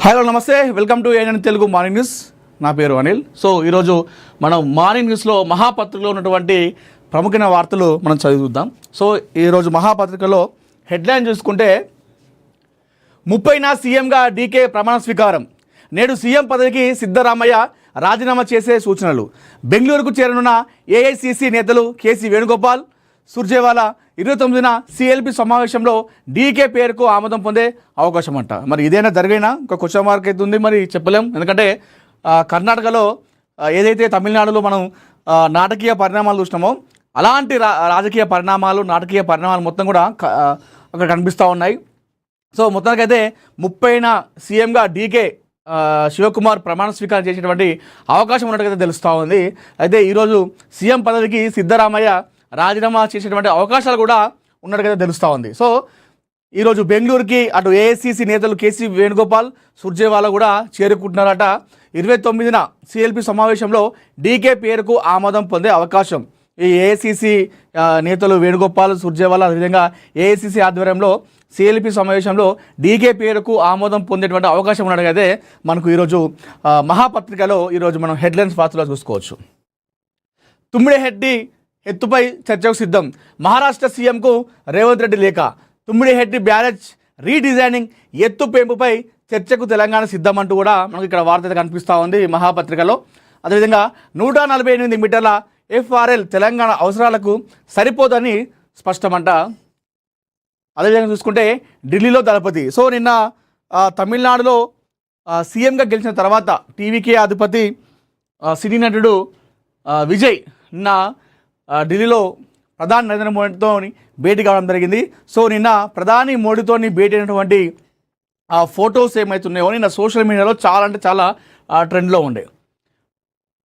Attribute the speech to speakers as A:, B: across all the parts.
A: Hello నమస్తే, welcome to ANN Telugu morning news. నా పేరు అనిల్. సో ఈరోజు మనం మార్నింగ్ న్యూస్లో మహాపత్రికలో ఉన్నటువంటి ప్రముఖమైన వార్తలు మనం చదువుద్దాం. సో ఈరోజు మహాపత్రికలో హెడ్లైన్ చూసుకుంటే 30న సీఎంగా డీకే ప్రమాణ స్వీకారం, నేడు సీఎం పదవికి సిద్ధరామయ్య రాజీనామా చేసే సూచనలు, బెంగళూరుకు చేరనున్న ఏఐసిసి నేతలు కేసీ వేణుగోపాల్, సుర్జేవాలా 29న సిఎల్పి సమావేశంలో డీకే పేరుకు ఆమోదం పొందే అవకాశం అంట. మరి ఇదేనా జరిగినా ఒక క్వశ్చన్ మార్క్ అయితే ఉంది, మరి చెప్పలేం. ఎందుకంటే కర్ణాటకలో ఏదైతే తమిళనాడులో మనం నాటకీయ పరిణామాలు చూసినామో అలాంటి రాజకీయ పరిణామాలు, నాటకీయ పరిణామాలు మొత్తం కూడా అక్కడ కనిపిస్తూ ఉన్నాయి. సో మొత్తానికైతే 30న సీఎంగా డీకే శివకుమార్ ప్రమాణ స్వీకారం చేసేటువంటి అవకాశం ఉన్నట్టుగా తెలుస్తూ ఉంది. అయితే ఈరోజు సీఎం పదవికి సిద్ధరామయ్య రాజీనామా చేసేటువంటి అవకాశాలు కూడా ఉన్నట్టుగా తెలుస్తూ ఉంది. సో ఈరోజు బెంగళూరుకి అటు ఏఐసిసి నేతలు కేసీ వేణుగోపాల్, సుర్జేవాలా కూడా చేరుకుంటున్నారట. 29న సిఎల్పి సమావేశంలో డీకే పేరుకు ఆమోదం పొందే అవకాశం. ఈ ఏఐసిసి నేతలు వేణుగోపాల్, సుర్జేవాలా అదేవిధంగా ఏఐసిసి ఆధ్వర్యంలో సిఎల్పి సమావేశంలో డీకే పేరుకు ఆమోదం పొందేటువంటి అవకాశం ఉన్నట్టుగా మనకు ఈరోజు మహాపత్రికలో ఈరోజు మనం హెడ్లైన్స్ వార్తలో చూసుకోవచ్చు. తుమ్మిడిహెడ్డి ఎత్తుపై చర్చకు సిద్ధం, మహారాష్ట్ర సీఎంకు రేవంత్ రెడ్డి లేఖ, తుమ్మిడిహెడ్డి బ్యారేజ్ రీడిజైనింగ్ ఎత్తు పెంపుపై చర్చకు తెలంగాణ సిద్ధం అంటూ కూడా మనకు ఇక్కడ వార్త కనిపిస్తూ ఉంది మహాపత్రికలో. అదేవిధంగా 148 మీటర్ల ఎఫ్ఆర్ఎల్ తెలంగాణ అవసరాలకు సరిపోదని స్పష్టమంట. అదేవిధంగా చూసుకుంటే ఢిల్లీలో దళపతి. సో నిన్న తమిళనాడులో సీఎంగా గెలిచిన తర్వాత టీవీకే అధిపతి సినీ నటుడు విజయ్ నిన్న ఢిల్లీలో ప్రధాని నరేంద్ర మోడీతో భేటీ కావడం జరిగింది. సో నిన్న ప్రధాని మోడీతో భేటీ అయినటువంటి ఆ ఫొటోస్ ఏమవుతున్నాయో నిన్న సోషల్ మీడియాలో చాలా అంటే చాలా ట్రెండ్లో ఉండే.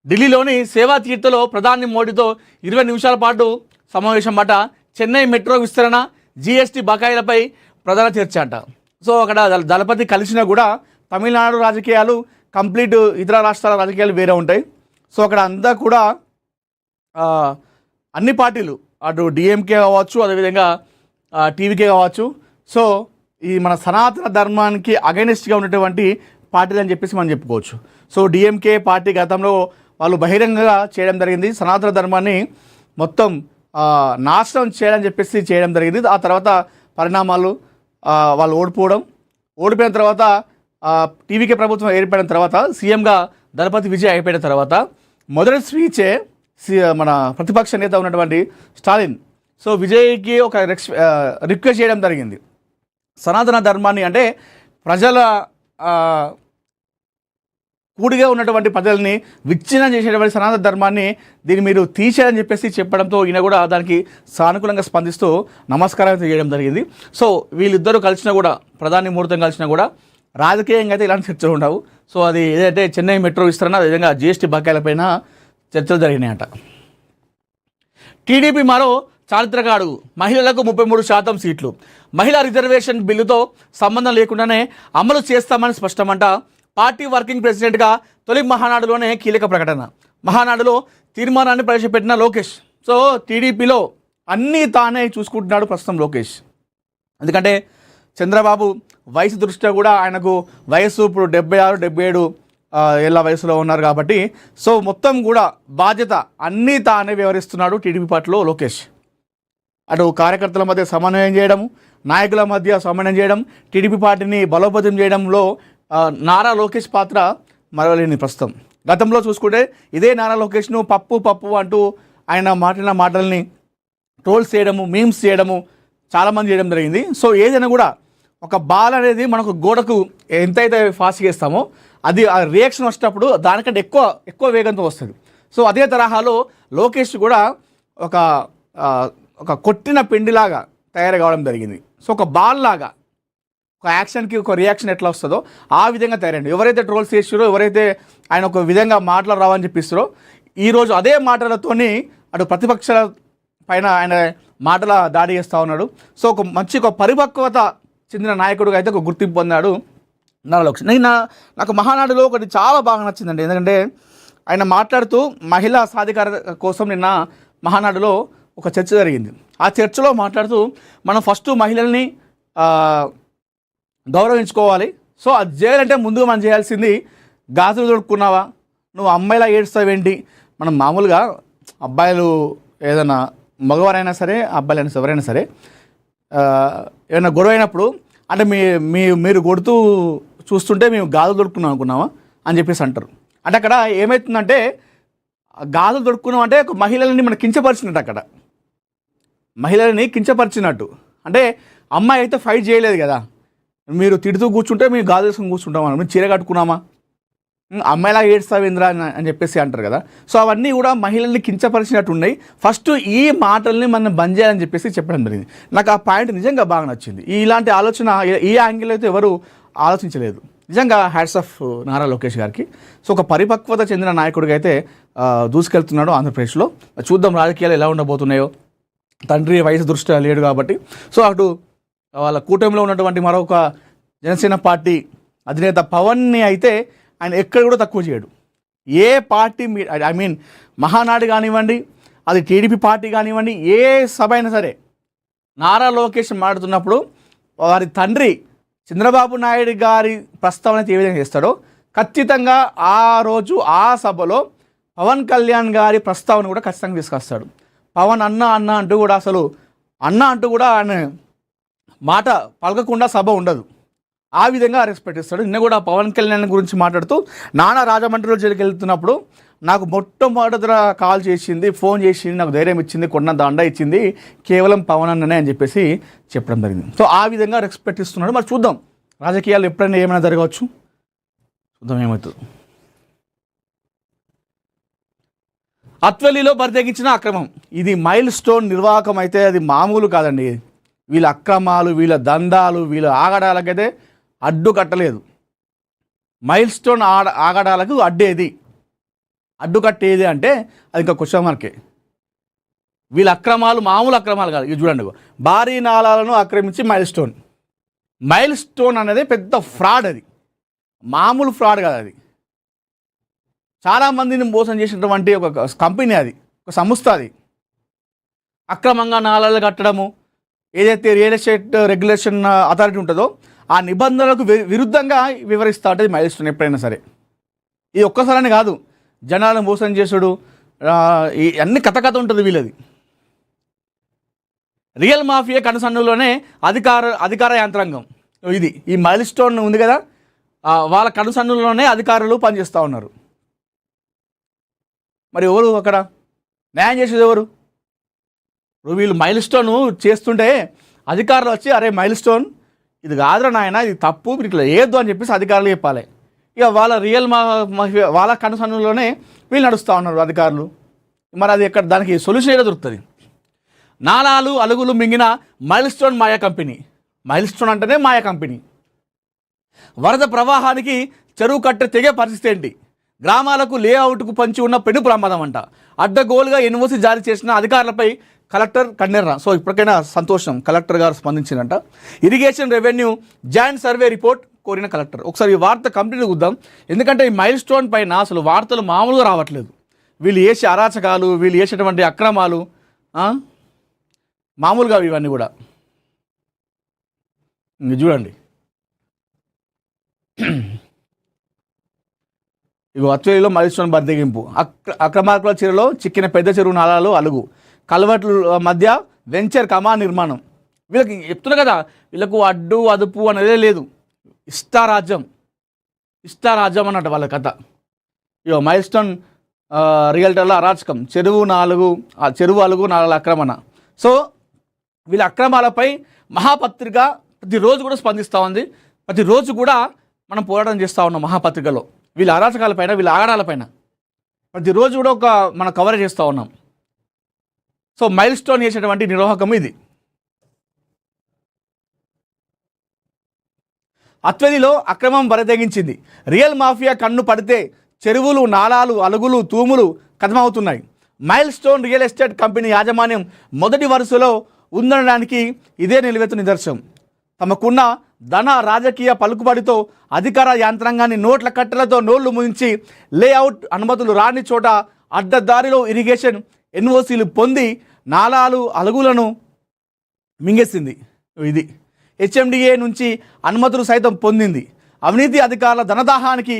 A: ఢిల్లీలోని సేవా తీర్థలో ప్రధాని మోడీతో 20 నిమిషాల పాటు సమావేశం అట. చెన్నై మెట్రో విస్తరణ, జీఎస్టీ బకాయిలపై ప్రధాన చర్చ అంట. సో అక్కడ దళపతి కలిసినా కూడా తమిళనాడు రాజకీయాలు కంప్లీట్, ఇతర రాష్ట్రాల రాజకీయాలు వేరే ఉంటాయి. సో అక్కడ అంతా కూడా అన్ని పార్టీలు, అటు డిఎంకే కావచ్చు, అదేవిధంగా టీవీకే కావచ్చు, సో ఈ మన సనాతన ధర్మానికి అగైనెస్ట్గా ఉన్నటువంటి పార్టీలు అని చెప్పేసి మనం చెప్పుకోవచ్చు. సో డిఎంకే పార్టీ గతంలో వాళ్ళు బహిరంగంగా చేయడం జరిగింది, సనాతన ధర్మాన్ని మొత్తం నాశనం చేయడం జరిగింది. ఆ తర్వాత పరిణామాలు, వాళ్ళు ఓడిపోయిన తర్వాత టీవీకే ప్రభుత్వం ఏర్పడిన తర్వాత సీఎంగా దళపతి విజయ్ అయిపోయిన తర్వాత మొదటి స్పీచే మన ప్రతిపక్ష నేత ఉన్నటువంటి స్టాలిన్ సో విజయ్కి ఒక రిక్వెస్ట్ చేయడం జరిగింది. సనాతన ధర్మాన్ని అంటే ప్రజల కూడిగా ఉన్నటువంటి ప్రజల్ని విచ్ఛిన్నం చేసేటువంటి సనాతన ధర్మాన్ని దీన్ని మీరు తీసేయని చెప్పడంతో ఈయన కూడా దానికి సానుకూలంగా స్పందిస్తూ నమస్కారం చేయడం జరిగింది. సో వీళ్ళిద్దరూ కలిసినా కూడా, ప్రధాని ముహూర్తం కలిసినా కూడా రాజకీయంగా అయితే ఇలాంటి చర్చలు ఉండవు. సో అది ఏదైతే చెన్నై మెట్రో విస్తరణ, అదేవిధంగా జీఎస్టీ బకాయిలపైన చర్చలు జరిగినాయట. టీడీపీ మరో చారిత్రక అడుగు, మహిళలకు 33% సీట్లు, మహిళా రిజర్వేషన్ బిల్లుతో సంబంధం లేకుండానే అమలు చేస్తామని స్పష్టమంట. పార్టీ వర్కింగ్ ప్రెసిడెంట్గా తొలి మహానాడులోనే కీలక ప్రకటన. మహానాడులో తీర్మానాన్ని ప్రవేశపెట్టిన లోకేష్. సో టీడీపీలో అన్నీ తానే చూసుకుంటున్నాడు ప్రస్తుతం లోకేష్. ఎందుకంటే చంద్రబాబు వయసు దృష్ట్యా కూడా ఆయనకు వయసు ఇప్పుడు 76-77 ఏళ్ళ వయసులో ఉన్నారు కాబట్టి సో మొత్తం కూడా బాధ్యత అన్నీ తానే వ్యవహరిస్తున్నాడు టీడీపీ పార్టీలో లోకేష్. అటు కార్యకర్తల మధ్య సమన్వయం చేయడం, నాయకుల మధ్య సమన్వయం చేయడం, టీడీపీ పార్టీని బలోపేతం చేయడంలో నారా లోకేష్ పాత్ర మరవలేని ప్రస్తుతం. గతంలో చూసుకుంటే ఇదే నారా లోకేష్ను పప్పు అంటూ ఆయన మాట్లాడిన మాటల్ని ట్రోల్స్ చేయడము, మీమ్స్ చేయడము చాలామంది చేయడం జరిగింది. సో ఏదైనా కూడా ఒక బాల్ అనేది మనకు గోడకు ఎంతైతే ఫాస్ట్ చేస్తామో అది ఆ రియాక్షన్ వచ్చేటప్పుడు దానికంటే ఎక్కువ వేగంతో వస్తుంది. సో అదే తరహాలో లోకేష్ కూడా ఒక కొట్టిన పిండిలాగా తయారు కావడం జరిగింది. సో ఒక బాల్ లాగా ఒక యాక్షన్కి ఒక రియాక్షన్ ఎట్లా వస్తుందో ఆ విధంగా తయారైంది. ఎవరైతే ట్రోల్స్ చేస్తారో, ఎవరైతే ఆయన ఒక విధంగా మాటలు రావని చెప్పిస్తారో, ఈరోజు అదే మాటలతోని అటు ప్రతిపక్షాల పైన ఆయన మాటల దాడి చేస్తూ ఉన్నాడు. సో ఒక పరిపక్వత చెందిన నాయకుడిగా అయితే ఒక గుర్తింపు పొందాడు నారా లోకేష్. నాకు మహానాడులో ఒకటి చాలా బాగా నచ్చిందండి. ఎందుకంటే ఆయన మాట్లాడుతూ మహిళా సాధికారత కోసం నిన్న మహానాడులో ఒక చర్చ జరిగింది. ఆ చర్చలో మాట్లాడుతూ మనం ఫస్ట్ మహిళల్ని గౌరవించుకోవాలి, సో అది చేయాలంటే ముందుగా మనం చేయాల్సింది గాజులు దొడుక్కున్నావా, నువ్వు అమ్మాయిలా ఏడుస్తావేంటి. మనం మామూలుగా అబ్బాయిలు ఏదైనా మగవారైనా సరే అబ్బాయిలైనా సరే ఎవరైనా సరే ఏమైనా గొడవ అయినప్పుడు అంటే మీరు కొడుతూ చూస్తుంటే మేము గాజులు దొడుక్కున్నాం అనుకున్నామా అని చెప్పేసి అంటారు. అంటే అక్కడ ఏమవుతుందంటే గాజులు దొడుక్కున్నాం అంటే మహిళలని మనం కించపరిచినట్టు, అక్కడ మహిళలని కించపరిచినట్టు. అంటే అమ్మాయి అయితే ఫైట్ చేయలేదు కదా, మీరు తిడుతూ కూర్చుంటే మేము గాజులు వేసుకుని కూర్చుంటామా, మేము చీర కట్టుకున్నామా, అమ్మాయిలా ఏడ్స్తావేంద్రా అని చెప్పేసి అంటారు కదా. సో అవన్నీ కూడా మహిళల్ని కించపరిచినట్టు ఉన్నాయి. ఫస్ట్ ఈ మాటల్ని మనం బంద్ చేయాలని చెప్పేసి చెప్పడం జరిగింది. నాకు ఆ పాయింట్ నిజంగా బాగా నచ్చింది. ఇలాంటి ఆలోచన ఈ యాంగిల్ అయితే ఎవరు ఆలోచించలేదు. నిజంగా హ్యాట్స్ ఆఫ్ నారా లోకేష్ గారికి. సో ఒక పరిపక్వత చెందిన నాయకుడిగా అయితే దూసుకెళ్తున్నాడు ఆంధ్రప్రదేశ్లో. చూద్దాం రాజకీయాలు ఎలా ఉండబోతున్నాయో. తండ్రి వయసు దృష్ట్యా లేడు కాబట్టి. సో అటు వాళ్ళ కూటమిలో ఉన్నటువంటి మరొక జనసేన పార్టీ అధినేత పవన్ని అయితే ఆయన ఎక్కడ కూడా తక్కువ చేయడు. ఏ పార్టీ మహానాడు కానివ్వండి, అది టీడీపీ పార్టీ కానివ్వండి, ఏ సభ అయినా సరే నారా లోకేష్ మాట్లాడుతున్నప్పుడు వారి తండ్రి చంద్రబాబు నాయుడు గారి ప్రస్తావన ఏ విధంగా చేస్తాడో ఖచ్చితంగా ఆ రోజు ఆ సభలో పవన్ కళ్యాణ్ గారి ప్రస్తావన కూడా ఖచ్చితంగా తీసుకొస్తాడు. పవన్ అన్న అంటూ కూడా అసలు అంటూ కూడా ఆయన మాట పలకకుండా సభ ఉండదు. ఆ విధంగా రెస్పెక్ట్ ఇస్తాడు. నిన్న కూడా పవన్ కళ్యాణ్ గురించి మాట్లాడుతూ నానా రాజమండ్రిలో జైలుకి వెళ్తున్నప్పుడు నాకు మొట్టమొదట కాల్ చేసింది, ఫోన్ చేసింది, నాకు ధైర్యం ఇచ్చింది, కొన్నంత అండ ఇచ్చింది కేవలం పవన్ అన్ననే అని చెప్పేసి చెప్పడం జరిగింది. సో ఆ విధంగా రెస్పెక్ట్ ఇస్తున్నాడు. మరి చూద్దాం రాజకీయాలు ఎప్పుడైనా ఏమైనా జరగవచ్చు, చూద్దాం ఏమవుతుంది. అత్వల్లిలో బరితెగించిన అక్రమం, ఇది మైల్ స్టోన్ నిర్వాహకం అయితే అది మామూలు కాదండి. వీళ్ళ అక్రమాలు, వీళ్ళ దందాలు, వీళ్ళ ఆగడాలకైతే అడ్డు కట్టలేదు. మైల్ స్టోన్ ఆగడాలకు అడ్డు కట్టేది అంటే అది ఇంకా క్వశ్చన్ మార్కే. వీళ్ళ అక్రమాలు మామూలు అక్రమాలు కాదు. ఇది చూడండి, భారీ నాళాలను ఆక్రమించి మైల్ స్టోన్ అనేది పెద్ద ఫ్రాడ్, అది మామూలు ఫ్రాడ్ కాదు. అది చాలామందిని మోసం చేసినటువంటి ఒక కంపెనీ, అది ఒక సంస్థ. అది అక్రమంగా నాళాలు కట్టడము, ఏదైతే రియల్ ఎస్టేట్ రెగ్యులేషన్ అథారిటీ ఉంటుందో ఆ నిబంధనలకు విరుద్ధంగా వివరిస్తూ ఉంటుంది మైల్ స్టోన్ ఎప్పుడైనా సరే. ఇది ఒక్కసారని కాదు, జనాలను మోసం చేసుడు అన్ని కథ ఉంటుంది వీళ్ళది. రియల్ మాఫియా కనుసన్నులోనే అధికార యంత్రాంగం ఇది. ఈ మైల్ స్టోన్ ఉంది కదా, వాళ్ళ కనుసన్నులోనే అధికారులు పనిచేస్తూ ఉన్నారు. మరి ఎవరు అక్కడ న్యాయం చేసేది ఎవరు? వీళ్ళు మైల్ స్టోన్ చేస్తుంటే అధికారులు వచ్చి అరే మైల్ స్టోన్ ఇది కాదురా నాయన, ఇది తప్పు, ఇట్లా ఏదో అని చెప్పేసి అధికారులు చెప్పాలి. ఇక వాళ్ళ వాళ్ళ కనుసన్నులోనే వీళ్ళు నడుస్తూ ఉన్నారు అధికారులు. మరి అది ఎక్కడ దానికి సొల్యూషన్ ఏదో దొరుకుతుంది. నాలాలు అలుగులు మింగిన మైల్ స్టోన్ మాయా కంపెనీ. మైల్ స్టోన్ అంటేనే మాయా కంపెనీ. వరద ప్రవాహానికి చెరువు కట్ట తెగే పరిస్థితి ఏంటి? గ్రామాలకు లేఅవుట్కు పంచి ఉన్న పెను ప్రమాదం అంట. అడ్డగోలుగా ఎన్ఓసి జారీ చేసిన అధికారులపై కలెక్టర్ కన్నెర్ర. సో ఇప్పటికైనా సంతోషం, కలెక్టర్ గారు స్పందించినంట. Irrigation revenue joint survey report కోరిన కలెక్టర్. ఒకసారి ఈ వార్త కంప్లీట్ చూద్దాం. ఎందుకంటే ఈ మైల్ స్టోన్ పైన అసలు వార్తలు మామూలుగా రావట్లేదు. వీళ్ళు చేసే అరాచకాలు, వీళ్ళు చేసేటువంటి అక్రమాలు మామూలుగా ఇవన్నీ కూడా చూడండి. ఇగో అత్వేలిలో మైల్ స్టోన్ బరితెగింపు. అక్రమార్కుల చీరలో చిక్కిన పెద్ద చెరువు నాలాలు అలుగు. కల్వర్ట్ల మధ్య వెంచర్ కమా నిర్మాణం. వీళ్ళకి చెప్తున్నా కదా, వీళ్ళకు అడ్డు అదుపు అనేదే లేదు. ఇష్టారాజ్యం అన్నట్టు వాళ్ళ కథ. ఇగో మైల్ స్టోన్ రియల్టర్ల అరాచకం, చెరువు అలుగు నాలాల ఆక్రమణ. సో వీళ్ళ అక్రమాలపై మహాపత్రిక ప్రతిరోజు కూడా స్పందిస్తూ ఉంది. ప్రతిరోజు కూడా మనం పోరాటం చేస్తూ ఉన్నాం మహాపత్రికలో. వీళ్ళ అరాచకాలపైన, వీళ్ళ ఆగడాలపైన ప్రతిరోజు కూడా మనం కవర్ చేస్తూ ఉన్నాం. సో మైల్ స్టోన్ చేసేటువంటి నిర్వాహకం ఇది. అత్వదిలో అక్రమం బరితెగించింది. రియల్ మాఫియా కన్ను పడితే చెరువులు, నాలాలు, అలుగులు, తూములు కథమవుతున్నాయి. Milestone real estate company యాజమాన్యం మొదటి వరుసలో ఉందనడానికి ఇదే నిలువెత్తు నిదర్శనం. తమకున్న ధన రాజకీయ పలుకుబడితో అధికార యంత్రాంగాన్ని నోట్ల కట్టెలతో నోళ్లు ముయించి లేఅవుట్ అనుమతులు రాని చోట అడ్డదారిలో ఇరిగేషన్ ఎన్ఓసీలు పొంది నాలాలు అలుగులను మింగేసింది. ఇది హెచ్ఎండిఏ నుంచి అనుమతులు సైతం పొందింది. అవినీతి అధికారుల ధనదాహానికి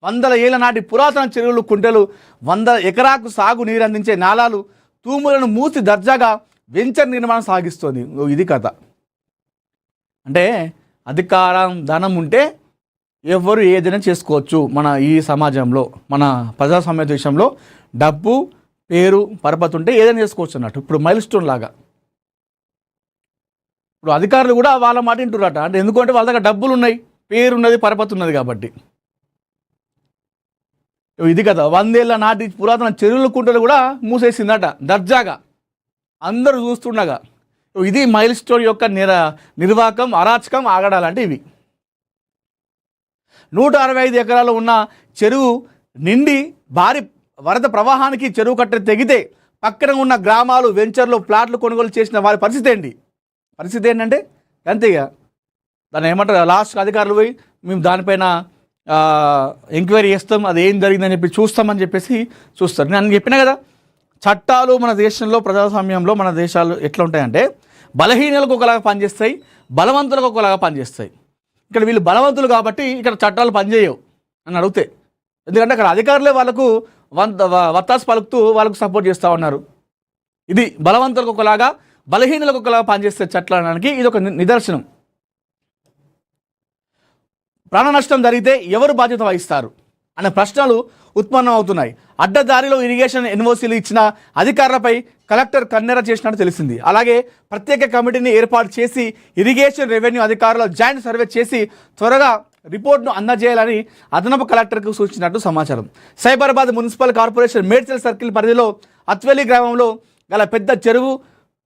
A: వందల ఏళ్ల నాటి పురాతన చెరువులు, కుంటలు, 100 ఎకరాకు సాగు నీరు అందించే నాలాలు, తూములను మూసి దర్జాగా వెంచర్ నిర్మాణం సాగిస్తోంది. ఇది కథ. అంటే అధికారం, ధనం ఉంటే ఎవరు ఏదైనా చేసుకోవచ్చు. మన ఈ సమాజంలో, మన ప్రజాస్వామ్య దేశంలో డబ్బు, పేరు, పరపతి ఉంటే ఏదైనా చేసుకోవచ్చు అన్నట్టు. ఇప్పుడు మైల్ స్టోన్ లాగా ఇప్పుడు అధికారులు కూడా వాళ్ళ మాట వింటున్నారట. అంటే ఎందుకంటే వాళ్ళ దగ్గర డబ్బులు ఉన్నాయి, పేరు ఉన్నది, పరపతి ఉన్నది కాబట్టి. ఇది కదా 100 ఏళ్ల నాటి పురాతన చెరువుల, కుంటలు కూడా మూసేసిందట దర్జాగా, అందరూ చూస్తుండగా. ఇది మైల్ స్టోన్ యొక్క నిర్వాహకం, అరాచకం ఆగడాలంటే ఇవి. 165 ఎకరాలు ఉన్న చెరువు నిండి భారీ వరద ప్రవాహానికి చెరువు కట్ట తెగితే పక్కన ఉన్న గ్రామాలు, వెంచర్లు, ప్లాట్లు కొనుగోలు చేసిన వారి పరిస్థితి ఏంటంటే అంతేగా. దాన్ని ఏమంటారు, లాస్ట్ అధికారులు పోయి మేము దానిపైన ఎంక్వైరీ చేస్తాం, అది ఏం జరిగిందని చెప్పి చూస్తామని చెప్పేసి చూస్తారు. నేను చెప్పినా కదా, చట్టాలు మన దేశంలో, ప్రజాస్వామ్యంలో మన దేశాలు ఎట్లా ఉంటాయంటే బలహీనలకు ఒకలాగా పనిచేస్తాయి, బలవంతులకు ఒకలాగా పనిచేస్తాయి. ఇక్కడ వీళ్ళు బలవంతులు కాబట్టి ఇక్కడ చట్టాలు పనిచేయవు అని అడిగితే, ఎందుకంటే అక్కడ అధికారులే వాళ్ళకు వత్తాసు పలుకుతూ వాళ్ళకు సపోర్ట్ చేస్తూ ఉన్నారు. ఇది బలవంతులకు ఒకలాగా, బలహీనులకు ఒకలాగా పనిచేస్తే చట్టానికి ఇది ఒక నిదర్శనం. ప్రాణ నష్టం జరిగితే ఎవరు బాధ్యత వహిస్తారు అనే ప్రశ్నలు ఉత్పన్నం అవుతున్నాయి. అడ్డదారిలో ఇరిగేషన్ ఎన్ఓసీలు ఇచ్చిన అధికారులపై కలెక్టర్ కన్నెర చేసినట్టు తెలిసింది. అలాగే ప్రత్యేక కమిటీని ఏర్పాటు చేసి ఇరిగేషన్, రెవెన్యూ అధికారుల జాయింట్ సర్వే చేసి త్వరగా రిపోర్ట్ను అందజేయాలని అదనపు కలెక్టర్కు సూచించినట్టు సమాచారం. Cyberabad municipal corporation Medchal circle పరిధిలో అత్వెలి గ్రామంలో గల పెద్ద చెరువు,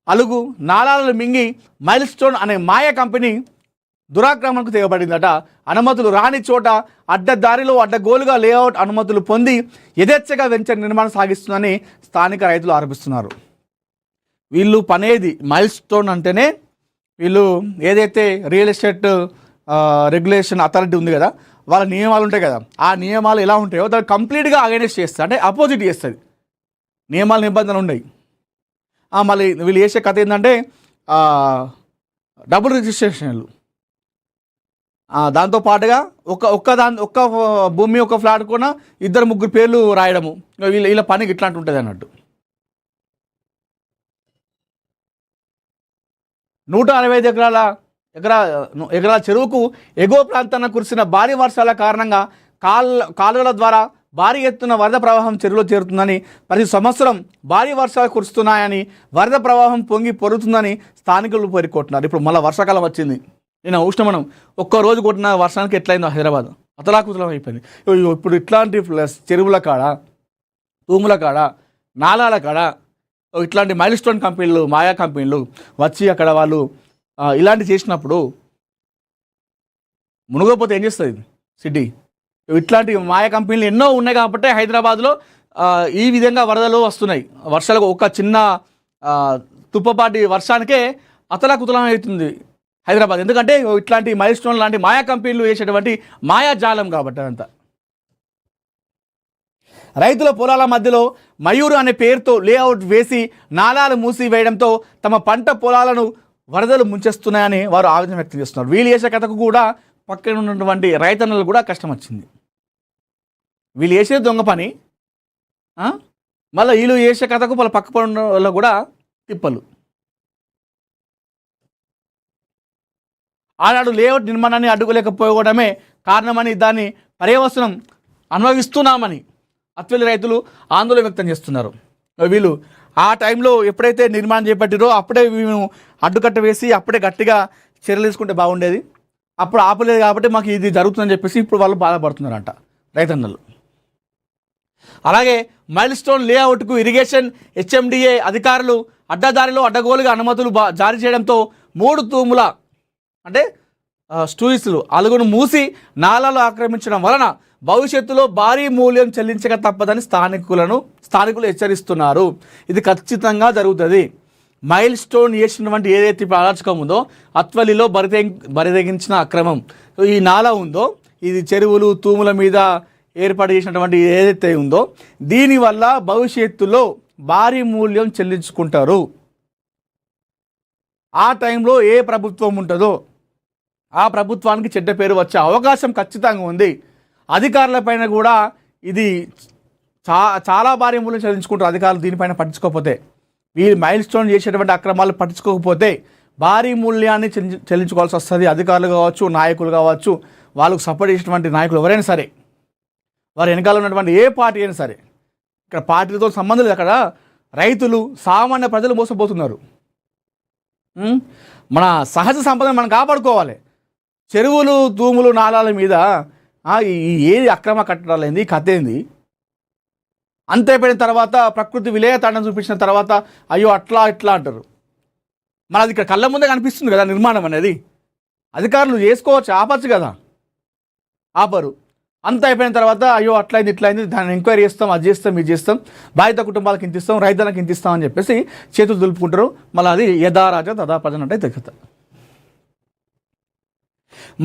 A: అలుగు, నాలాలను మింగి మైల్ స్టోన్ అనే మాయ కంపెనీ దురాక్రమణకు తెగబడిందట. అనుమతులు రాని చోట అడ్డదారిలో అడ్డగోలుగా లేఅవుట్ అనుమతులు పొంది యథేచ్ఛగా వెంచర్ నిర్మాణం సాగిస్తుందని స్థానిక రైతులు ఆరోపిస్తున్నారు. వీళ్ళు పనేది మైల్ స్టోన్ అంటేనే, వీళ్ళు ఏదైతే రియల్ ఎస్టేట్ రెగ్యులేషన్ అథారిటీ ఉంది కదా, వాళ్ళ నియమాలు ఉంటాయి కదా, ఆ నియమాలు ఎలా ఉంటాయో దాన్ని కంప్లీట్గా అగైనెస్ట్ చేస్తుంది, అంటే అపోజిట్ చేస్తుంది. నియమాలు, నిబంధనలు ఉన్నాయి. మళ్ళీ వీళ్ళు చేసే కథ ఏంటంటే డబుల్ రిజిస్ట్రేషన్లు. దాంతో పాటుగా ఒక్క భూమి, ఒక ఫ్లాట్ కూడా 2-3 పేర్లు రాయడము. వీళ్ళ పనికి ఇట్లాంటి ఉంటుంది అన్నట్టు. 165 ఎకరాల చెరువుకు ఎగువ ప్రాంతాన కురిసిన భారీ వర్షాల కారణంగా కాలువల ద్వారా భారీ ఎత్తున వరద ప్రవాహం చెరువులో చేరుతుందని, ప్రతి సంవత్సరం భారీ వర్షాలు కురుస్తున్నాయని, వరద ప్రవాహం పొంగి పొరుతుందని స్థానికులు పేర్కొంటున్నారు. ఇప్పుడు మళ్ళీ వర్షాకాలం వచ్చింది. నేను ఉష్ణమనం ఒక్కరోజు కొట్టిన వర్షానికి ఎట్లయిందో హైదరాబాద్ అతలాకుతలం అయిపోయింది. ఇప్పుడు ఇట్లాంటి చెరువుల కాడ, తూముల కాడ, నాలాల కాడ ఇట్లాంటి మైల్ స్టోన్ కంపెనీలు, మాయా కంపెనీలు వచ్చి అక్కడ వాళ్ళు ఇలాంటి చేసినప్పుడు మునుగపోతే ఏం చేస్తుంది సిటీ? ఇట్లాంటి మాయా కంపెనీలు ఎన్నో ఉన్నాయి కాబట్టి హైదరాబాద్లో ఈ విధంగా వరదలు వస్తున్నాయి. వర్షాలకు ఒక చిన్న తుప్పపాటి వర్షానికే అతలాకుతలం అవుతుంది హైదరాబాద్. ఎందుకంటే ఇట్లాంటి మైల్ స్టోన్ లాంటి మాయా కంపెనీలు వేసేటువంటి మాయాజాలం కాబట్టి అదంతా. రైతుల పొలాల మధ్యలో మయూరు అనే పేరుతో లేఅవుట్ వేసి నాలాలు మూసి వేయడంతో తమ పంట పొలాలను వరదలు ముంచేస్తున్నాయని వారు ఆవేదన వ్యక్తం చేస్తున్నారు. వీళ్ళు చేసే కథకు కూడా పక్కన ఉన్నటువంటి రైతన్నలు కూడా కష్టం వచ్చింది. వీళ్ళు చేసే దొంగ పని, మళ్ళీ వీళ్ళు చేసే కథకు వాళ్ళ పక్క పనుల కూడా తిప్పలు. ఆనాడు లేఅవుట్ నిర్మాణాన్ని అడ్డుకోలేకపోవడమే కారణమని, దాన్ని పర్యవసనం అనుభవిస్తున్నామని అత్వెలి రైతులు ఆందోళన వ్యక్తం చేస్తున్నారు. వీళ్ళు ఆ టైంలో ఎప్పుడైతే నిర్మాణం చేపట్టిరో అప్పుడే మేము అడ్డుకట్ట వేసి అప్పుడే గట్టిగా చర్యలు తీసుకుంటే బాగుండేది, అప్పుడు ఆపలేదు కాబట్టి మాకు ఇది జరుగుతుందని చెప్పేసి ఇప్పుడు వాళ్ళు బాధపడుతున్నారంట రైతన్నలు. అలాగే మైల్ స్టోన్ లేఅవుట్కు ఇరిగేషన్, హెచ్ఎండిఏ అధికారులు అడ్డదారిలో అడ్డగోలుగా అనుమతులు జారీ చేయడంతో 3 తూముల అంటే స్టూయిస్లు అలుగును మూసి నాలాలు ఆక్రమించడం వలన భవిష్యత్తులో భారీ మూల్యం చెల్లించక తప్పదని స్థానికులు హెచ్చరిస్తున్నారు. ఇది ఖచ్చితంగా జరుగుతుంది. మైల్ స్టోన్ చేసినటువంటి ఏదైతే అరాచకం ఉందో, అత్వలిలో బరిదెగించిన అక్రమం, ఈ నాలా ఉందో, ఇది చెరువులు, తూముల మీద ఏర్పాటు చేసినటువంటి ఏదైతే ఉందో, దీనివల్ల భవిష్యత్తులో భారీ మూల్యం చెల్లించుకుంటారు. ఆ టైంలో ఏ ప్రభుత్వం ఉంటుందో ఆ ప్రభుత్వానికి చెడ్డ పేరు వచ్చే అవకాశం ఖచ్చితంగా ఉంది. అధికారులపైన కూడా ఇది చాలా భారీ మూల్యం చెల్లించుకుంటారు అధికారులు దీనిపైన పట్టించుకోకపోతే. వీళ్ళు మైల్ స్టోన్ చేసేటువంటి అక్రమాలు పట్టించుకోకపోతే భారీ మూల్యాన్ని చెల్లించుకోవాల్సి వస్తుంది. అధికారులు కావచ్చు, నాయకులు కావచ్చు, వాళ్ళకు సపోర్ట్ చేసేటువంటి నాయకులు ఎవరైనా సరే, వారి వెనకాల ఉన్నటువంటి ఏ పార్టీ అయినా సరే. ఇక్కడ పార్టీలతో సంబంధం లేదు. అక్కడ రైతులు, సామాన్య ప్రజలు మోసపోతున్నారు. మన సహజ సంపదను మనం కాపాడుకోవాలి. చెరువులు, తూములు, నాలాల మీద ఏది అక్రమ కట్టడాలు ఏంది, కథ ఏంది? అంతైపోయిన తర్వాత ప్రకృతి విలయతాండం చూపించిన తర్వాత అయ్యో అట్లా ఇట్లా అంటారు. మనది ఇక్కడ కళ్ళ ముందే కనిపిస్తుంది కదా నిర్మాణం అనేది. అధికారులు చేసుకోవచ్చు, ఆపచ్చు కదా, ఆపరు. అంత అయిపోయిన తర్వాత అయ్యో అట్లయింది ఇట్లయింది, దాన్ని ఎంక్వైరీ చేస్తాం, అది చేస్తాం, ఇది చేస్తాం, బాధిత కుటుంబాలకు ఇంత ఇస్తాం, రైతులకు ఇంత ఇస్తాం అని చెప్పేసి చేతులు దులుపుకుంటారు. మళ్ళీ అది యథా రాజా తదా ప్రజలు అంటే దగ్గర.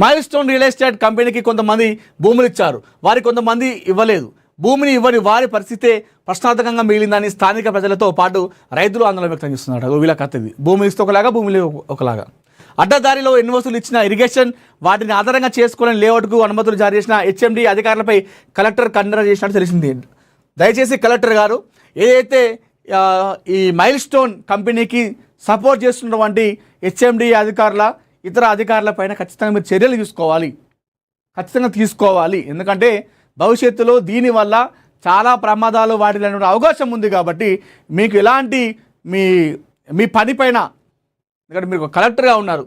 A: మైల్ స్టోన్ రియల్ ఎస్టేట్ కంపెనీకి కొంతమంది భూములు ఇచ్చారు, వారికి కొంతమంది ఇవ్వలేదు. భూమిని ఇవ్వని వారి పరిస్థితే ప్రశ్నార్థకంగా మిగిలిందని స్థానిక ప్రజలతో పాటు రైతులు ఆందోళన వ్యక్తం చేస్తున్నారు. వీళ్ళ కథ ఇది. భూమి ఇస్తే ఒకలాగా, భూమిలో ఒకలాగా. అడ్డదారిలో ఎన్ని వసూలు ఇచ్చిన ఇరిగేషన్ వాటిని ఆధారంగా చేసుకోవాలని లేఅవుట్కు అనుమతులు జారీ చేసిన హెచ్ఎండి అధికారులపై కలెక్టర్ ఖండన చేసినట్టు తెలిసింది. దయచేసి కలెక్టర్ గారు ఏదైతే ఈ మైల్ స్టోన్ కంపెనీకి సపోర్ట్ చేస్తున్నటువంటి హెచ్ఎండి అధికారుల, ఇతర అధికారుల పైన ఖచ్చితంగా మీరు చర్యలు తీసుకోవాలి. ఎందుకంటే భవిష్యత్తులో దీనివల్ల చాలా ప్రమాదాలు వాటిలో అవకాశం ఉంది. కాబట్టి మీకు ఎలాంటి మీ పని పైన, ఎందుకంటే మీరు కలెక్టర్గా ఉన్నారు,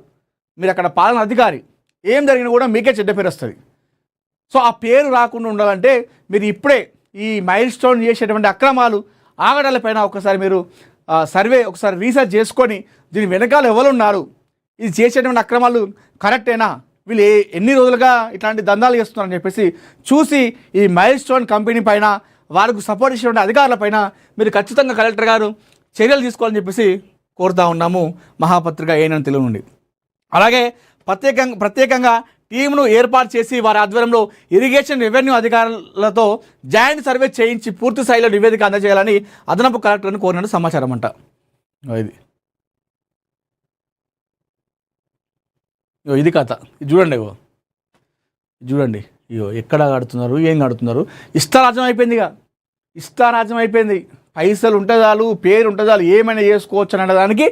A: మీరు అక్కడ పాలన అధికారి, ఏం జరిగినా కూడా మీకే చెడ్డ పేరు వస్తుంది. సో ఆ పేరు రాకుండా ఉండాలంటే మీరు ఇప్పుడే ఈ మైల్ స్టోన్ చేసేటువంటి అక్రమాలు, ఆగడాలపైన ఒకసారి మీరు ఒకసారి రీసెర్చ్ చేసుకొని దీని వెనకాల ఎవరున్నారు, ఇది చేసేటువంటి అక్రమాలు కరెక్టేనా, వీళ్ళు ఎన్ని రోజులుగా ఇట్లాంటి దందాలు చేస్తున్నారని చెప్పేసి చూసి ఈ మైల్ స్టోన్ కంపెనీ పైన, వారికి సపోర్ట్ చేసేటువంటి అధికారుల పైన మీరు ఖచ్చితంగా కలెక్టర్ గారు చర్యలు తీసుకోవాలని చెప్పేసి కోరుతా ఉన్నాము మహాపత్రిక ఏనని తెలుగు నుండి. అలాగే ప్రత్యేకంగా టీంను ఏర్పాటు చేసి వారి ఆధ్వర్యంలో ఇరిగేషన్ రెవెన్యూ అధికారులతో జాయింట్ సర్వే చేయించి పూర్తి స్థాయిలో నివేదిక అందజేయాలని అదనపు కలెక్టర్ను కోరినట్టు సమాచారం అంట. ఇది కథ. ఇది చూడండి ఎక్కడ కడుతున్నారు, ఏం కడుతున్నారు. ఇష్టారాజ్యం అయిపోయింది. పైసలు ఉంటే చాలు, పేరు ఉంటే చాలు, ఏమైనా చేసుకోవచ్చు అనే దానికి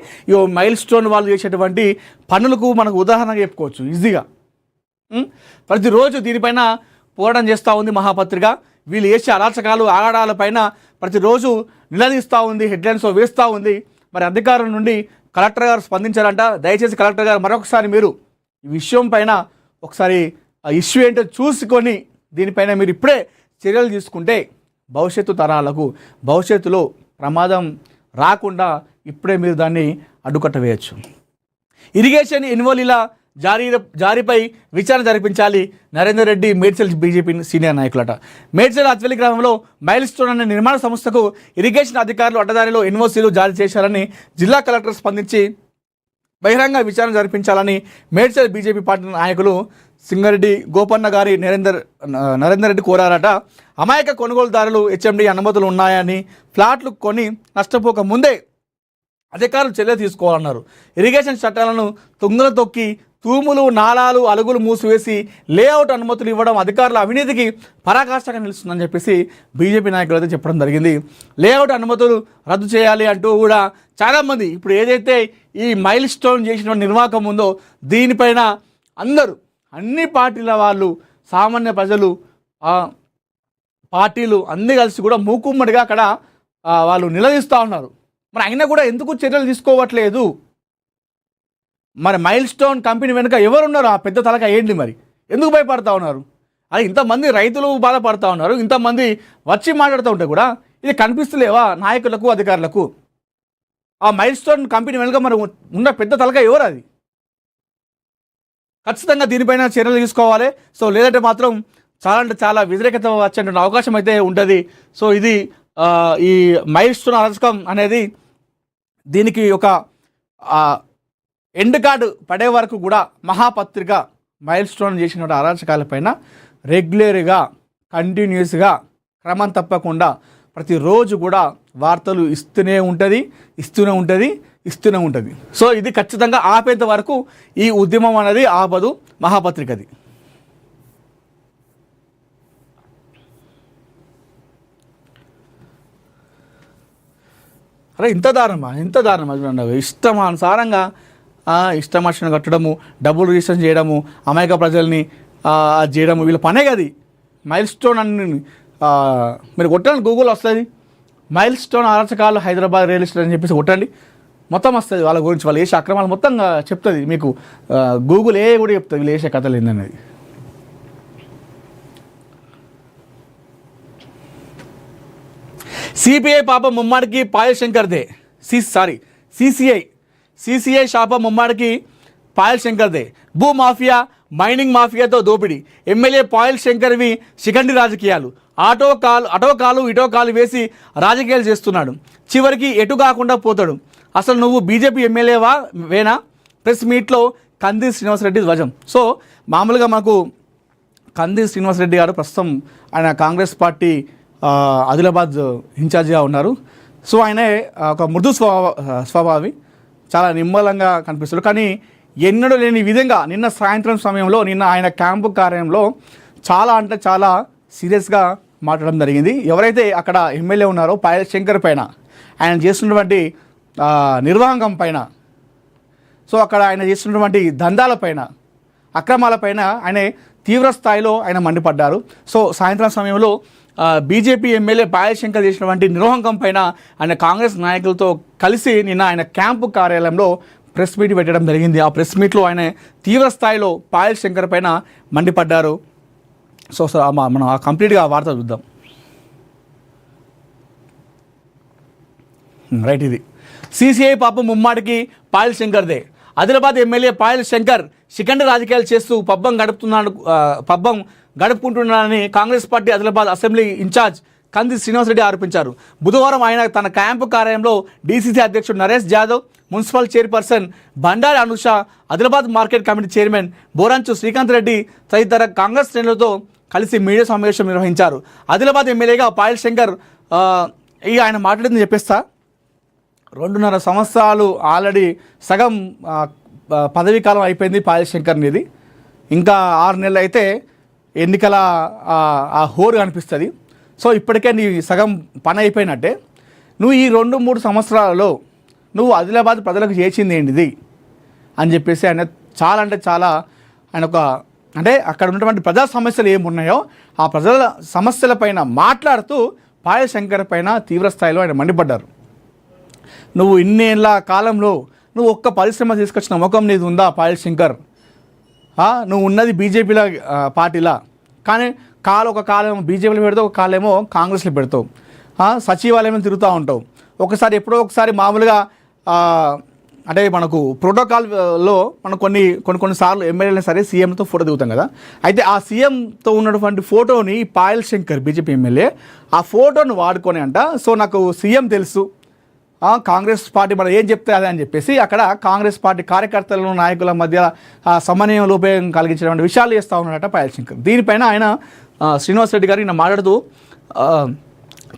A: మైల్ స్టోన్ వాళ్ళు చేసేటువంటి పనులకు మనకు ఉదాహరణగా చెప్పుకోవచ్చు ఈజీగా. ప్రతిరోజు దీనిపైన పోరాటం చేస్తూ ఉంది మహాపత్రిక. వీళ్ళు చేసే అరాచకాలు, ఆగడాలపైన ప్రతిరోజు నిలదీస్తూ ఉంది, హెడ్లైన్స్ వేస్తూ ఉంది. మరి అధికారుల నుండి కలెక్టర్ గారు స్పందించారంట. దయచేసి కలెక్టర్ గారు మరొకసారి మీరు ఈ విషయం పైన ఒకసారి ఆ ఇష్యూ ఏంటో చూసుకొని దీనిపైన మీరు ఇప్పుడే చర్యలు తీసుకుంటే భవిష్యత్తు తరాలకు భవిష్యత్తులో ప్రమాదం రాకుండా ఇప్పుడే మీరు దాన్ని అడ్డుకట్ట వేయచ్చు. ఇరిగేషన్ ఇన్వాలీల జారీపై విచారణ జరిపించాలి నరేందర్ రెడ్డి, మేడ్చల్ బీజేపీ సీనియర్ నాయకులట. మేడ్చల్ అత్వెలి గ్రామంలో మైల్ స్టోన్ అనే నిర్మాణ సంస్థకు ఇరిగేషన్ అధికారులు అడ్డదారిలో ఎన్ఓసీలు జారీ చేశారని జిల్లా కలెక్టర్ స్పందించి బహిరంగ విచారణ జరిపించాలని మేడ్చల్ బీజేపీ పార్టీ నాయకులు సింగారెడ్డి గోపన్న గారి నరేందర్ రెడ్డి కోరారట. అమాయక కొనుగోలుదారులు హెచ్ఎండి అనుమతులు ఉన్నాయని, ఫ్లాట్లు కొని నష్టపోక ముందే అధికారులు చర్య తీసుకోవాలన్నారు. ఇరిగేషన్ చట్టాలను తుంగలు తొక్కి తూములు, నాలాలు, అలుగులు మూసివేసి లేఅవుట్ అనుమతులు ఇవ్వడం అధికారుల అవినీతికి పరాకాష్ఠగా నిలుస్తుందని చెప్పేసి బీజేపీ నాయకులు అయితే చెప్పడం జరిగింది. లేఅవుట్ అనుమతులు రద్దు చేయాలి అంటూ కూడా చాలామంది ఇప్పుడు ఏదైతే ఈ మైల్ స్టోన్ చేసిన నిర్వాహకం ఉందో దీనిపైన అన్ని పార్టీల వాళ్ళు, సామాన్య ప్రజలు, పార్టీలు అన్నీ కలిసి కూడా మూకుమ్మడిగా అక్కడ వాళ్ళు నిలదీస్తూ ఉన్నారు. మరి అయినా కూడా ఎందుకు చర్యలు తీసుకోవట్లేదు? మరి మైల్ స్టోన్ కంపెనీ వెనుక ఎవరున్నారు? ఆ పెద్ద తలక ఏంటి? మరి ఎందుకు భయపడతా ఉన్నారు? అది ఇంతమంది రైతులు బాధపడతా ఉన్నారు, ఇంతమంది వచ్చి మాట్లాడుతూ ఉంటే కూడా ఇది కనిపిస్తలేవా నాయకులకు, అధికారులకు? ఆ మైల్ స్టోన్ కంపెనీ వెనుక మరి ఉన్న పెద్ద తలక ఎవరు? అది ఖచ్చితంగా దీనిపైన చర్యలు తీసుకోవాలి. సో లేదంటే మాత్రం చాలా అంటే చాలా వ్యతిరేకత వచ్చే అవకాశం అయితే ఉంటుంది. సో ఇది ఈ మైల్ స్టోన్ అరాచకం అనేది దీనికి ఒక ఎండ్ కార్డు పడే వరకు కూడా మహాపత్రిక మైల్ స్టోన్ చేసిన అరాచకాలపైన రెగ్యులర్గా, కంటిన్యూస్గా, క్రమం తప్పకుండా ప్రతిరోజు కూడా వార్తలు ఇస్తూనే ఉంటుంది. ఇస్తూనే ఉంటుంది. సో ఇది ఖచ్చితంగా ఆపేంత వరకు ఈ ఉద్యమం అనేది ఆపదు మహాపత్రికది. అరే ఇంత దారుణమా ఇష్టమానుసారంగా ఇష్టమర్శన కట్టడము, డబ్బులు రిజిస్ట్రేషన్ చేయడము, అమాయక ప్రజల్ని చేయడము వీళ్ళ పనే కది. మైల్ స్టోన్ అని మీరు కొట్టండి, గూగుల్ వస్తుంది. మైల్ స్టోన్ అరాచకాలు హైదరాబాద్ రియల్ ఎస్టేట్ అని చెప్పేసి కొట్టండి, మొత్తం వస్తుంది వాళ్ళ గురించి, వాళ్ళు వేసే అక్రమాలు మొత్తం చెప్తుంది మీకు. గూగుల్ కూడా చెప్తుంది వీళ్ళు వేసే కథలు ఏందనేది. సిపిఐ పాపం ముమ్మాడికి పాయల్ శంకర్దే. సిసిఐ శాపం ముమ్మాడికి పాయల్ శంకర్దే. భూ మాఫియా, మైనింగ్ మాఫియాతో దోపిడీ. ఎమ్మెల్యే పాయల్ శంకర్వి శిఖండి రాజకీయాలు. అటో కాలు ఇటో కాలు వేసి రాజకీయాలు చేస్తున్నాడు. చివరికి ఎటు కాకుండా పోతాడు. అసలు నువ్వు బీజేపీ ఎమ్మెల్యేవా వేనా? ప్రెస్ మీట్లో కంది శ్రీనివాసరెడ్డి ధ్వజం. సో మామూలుగా మనకు కంది శ్రీనివాసరెడ్డి గారు ప్రస్తుతం ఆయన కాంగ్రెస్ పార్టీ ఆదిలాబాద్ ఇన్ఛార్జిగా ఉన్నారు. సో ఆయన ఒక మృదు స్వభావి, చాలా నిమ్మలంగా కనిపిస్తారు. కానీ ఎన్నడూ లేని విధంగా నిన్న సాయంత్రం సమయంలో ఆయన క్యాంపు కార్యంలో చాలా సీరియస్గా మాట్లాడడం జరిగింది. ఎవరైతే అక్కడ ఎమ్మెల్యే ఉన్నారో పాయల్ శంకర్ పైన, ఆయన చేస్తున్నటువంటి నిర్వాహకం పైన, సో అక్కడ ఆయన చేస్తున్నటువంటి దందాలపైన, అక్రమాలపైన ఆయన తీవ్ర స్థాయిలో ఆయన మండిపడ్డారు. సో సాయంత్రం సమయంలో బీజేపీ ఎమ్మెల్యే పాయల్ శంకర్ చేసినటువంటి నిర్వాహకం పైన ఆయన కాంగ్రెస్ నాయకులతో కలిసి నిన్న ఆయన క్యాంపు కార్యాలయంలో ప్రెస్ మీట్ పెట్టడం జరిగింది. ఆ ప్రెస్ మీట్లో ఆయన తీవ్ర స్థాయిలో పాయల్ శంకర్ పైన మండిపడ్డారు. సో మనం కంప్లీట్గా ఆ వార్త చూద్దాం. రైట్, ఇది సిసిఐ పాపం ముమ్మాడికి పాయల్ శంకర్దే. ఆదిలాబాద్ ఎమ్మెల్యే పాయల్ శంకర్ శిఖండి రాజకీయాలు చేస్తూ పబ్బం గడుపుకుంటున్నారని Congress party Adilabad assembly incharge Kandi Srinivasa Reddy ఆరోపించారు. బుధవారం ఆయన తన క్యాంపు కార్యాలయంలో డీసీసీ అధ్యక్షుడు Naresh Jadhav, municipal chairperson Bandari Anusha, Adilabad market committee chairman Boranchu Srikanth Reddy తదితర కాంగ్రెస్ శ్రేణులతో కలిసి మీడియా సమావేశం నిర్వహించారు. ఆదిలాబాద్ ఎమ్మెల్యేగా పాయల్ శంకర్ ఆయన మాట్లాడింది చెప్పేస్తా. 2.5 సంవత్సరాలు ఆల్రెడీ సగం పదవీ కాలం అయిపోయింది పాయల్ శంకర్నిది. ఇంకా 6 నెలలు అయితే ఎన్నికల ఆ హోరు అనిపిస్తుంది. సో ఇప్పటికే నీ సగం పని అయిపోయినట్టే. నువ్వు ఈ 2-3 సంవత్సరాలలో నువ్వు ఆదిలాబాద్ ప్రజలకు చేసింది ఏంటిది అని చెప్పేసి ఆయన చాలా ఆయన అంటే అక్కడ ఉన్నటువంటి ప్రజా సమస్యలు ఏమున్నాయో ఆ ప్రజల సమస్యల పైన మాట్లాడుతూ పాయల్ శంకర్ పైన తీవ్ర స్థాయిలో ఆయన మండిపడ్డారు. నువ్వు ఇన్నేళ్ళ కాలంలో నువ్వు ఒక్క పరిశ్రమ తీసుకొచ్చిన ముఖం నీది ఉందా పాయల్ శంకర్? నువ్వు ఉన్నది బీజేపీలో పార్టీలా, కానీ ఒక కాలం బీజేపీలో పెడతావు, ఒక కాలేమో కాంగ్రెస్లో పెడతావు. సచివాలయం తిరుగుతూ ఉంటావు. ఎప్పుడో ఒకసారి మామూలుగా అంటే మనకు ప్రోటోకాల్లో మనం కొన్నిసార్లు ఎమ్మెల్యేలు సరే సీఎంతో ఫోటో దిగుతాం కదా. అయితే ఆ సీఎంతో ఉన్నటువంటి ఫోటోని పాయల్ శంకర్ బీజేపీ ఎమ్మెల్యే ఆ ఫోటోను వాడుకొని అంట. సో నాకు సీఎం తెలుసు, కాంగ్రెస్ పార్టీ మనం ఏం చెప్తే అదే అని చెప్పేసి అక్కడ కాంగ్రెస్ పార్టీ కార్యకర్తలను నాయకుల మధ్య సమన్వయం లోపం కలిగించినటువంటి విషయాలు చేస్తూ ఉన్నాడట పాయల్ శంకర్. దీనిపైన ఆయన శ్రీనివాసరెడ్డి గారు ఈయన మాట్లాడుతూ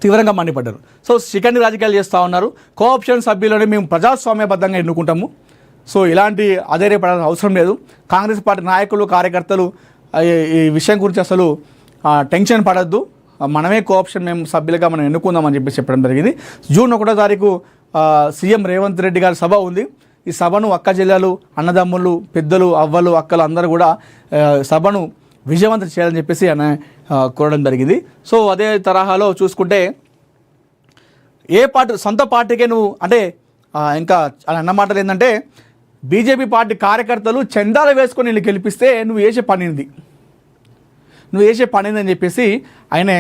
A: తీవ్రంగా మండిపడ్డారు. సో శిఖండి రాజకీయాలు చేస్తూ ఉన్నారు. కోఆప్షన్ సభ్యులని మేము ప్రజాస్వామ్యబద్ధంగా ఎన్నుకుంటాము. సో ఇలాంటి అధైర్యపడాల్సిన అవసరం లేదు. కాంగ్రెస్ పార్టీ నాయకులు కార్యకర్తలు ఈ విషయం గురించి అసలు టెన్షన్ పడద్దు, మనమే కోఆప్షన్ మేము సభ్యులుగా మనం ఎన్నుకుందామని చెప్పి చెప్పడం జరిగింది. జూన్ 1వ తారీఖు సీఎం రేవంత్ రెడ్డి గారి సభ ఉంది. ఈ సభను అక్క చెల్లెలు, అన్నదమ్ములు, పెద్దలు, అవ్వలు, అక్కలు అందరూ కూడా సభను విజయవంతం చేయాలని చెప్పేసి ఆయన కోరడం జరిగింది. సో అదే తరహాలో చూసుకుంటే ఏ పార్టీ సొంత పార్టీకే నువ్వు అంటే ఇంకా అన్న మాటలు ఏంటంటే బీజేపీ పార్టీ కార్యకర్తలు చందాలు వేసుకొని వీళ్ళు గెలిపిస్తే నువ్వు వేసే పనిందని చెప్పేసి ఆయనే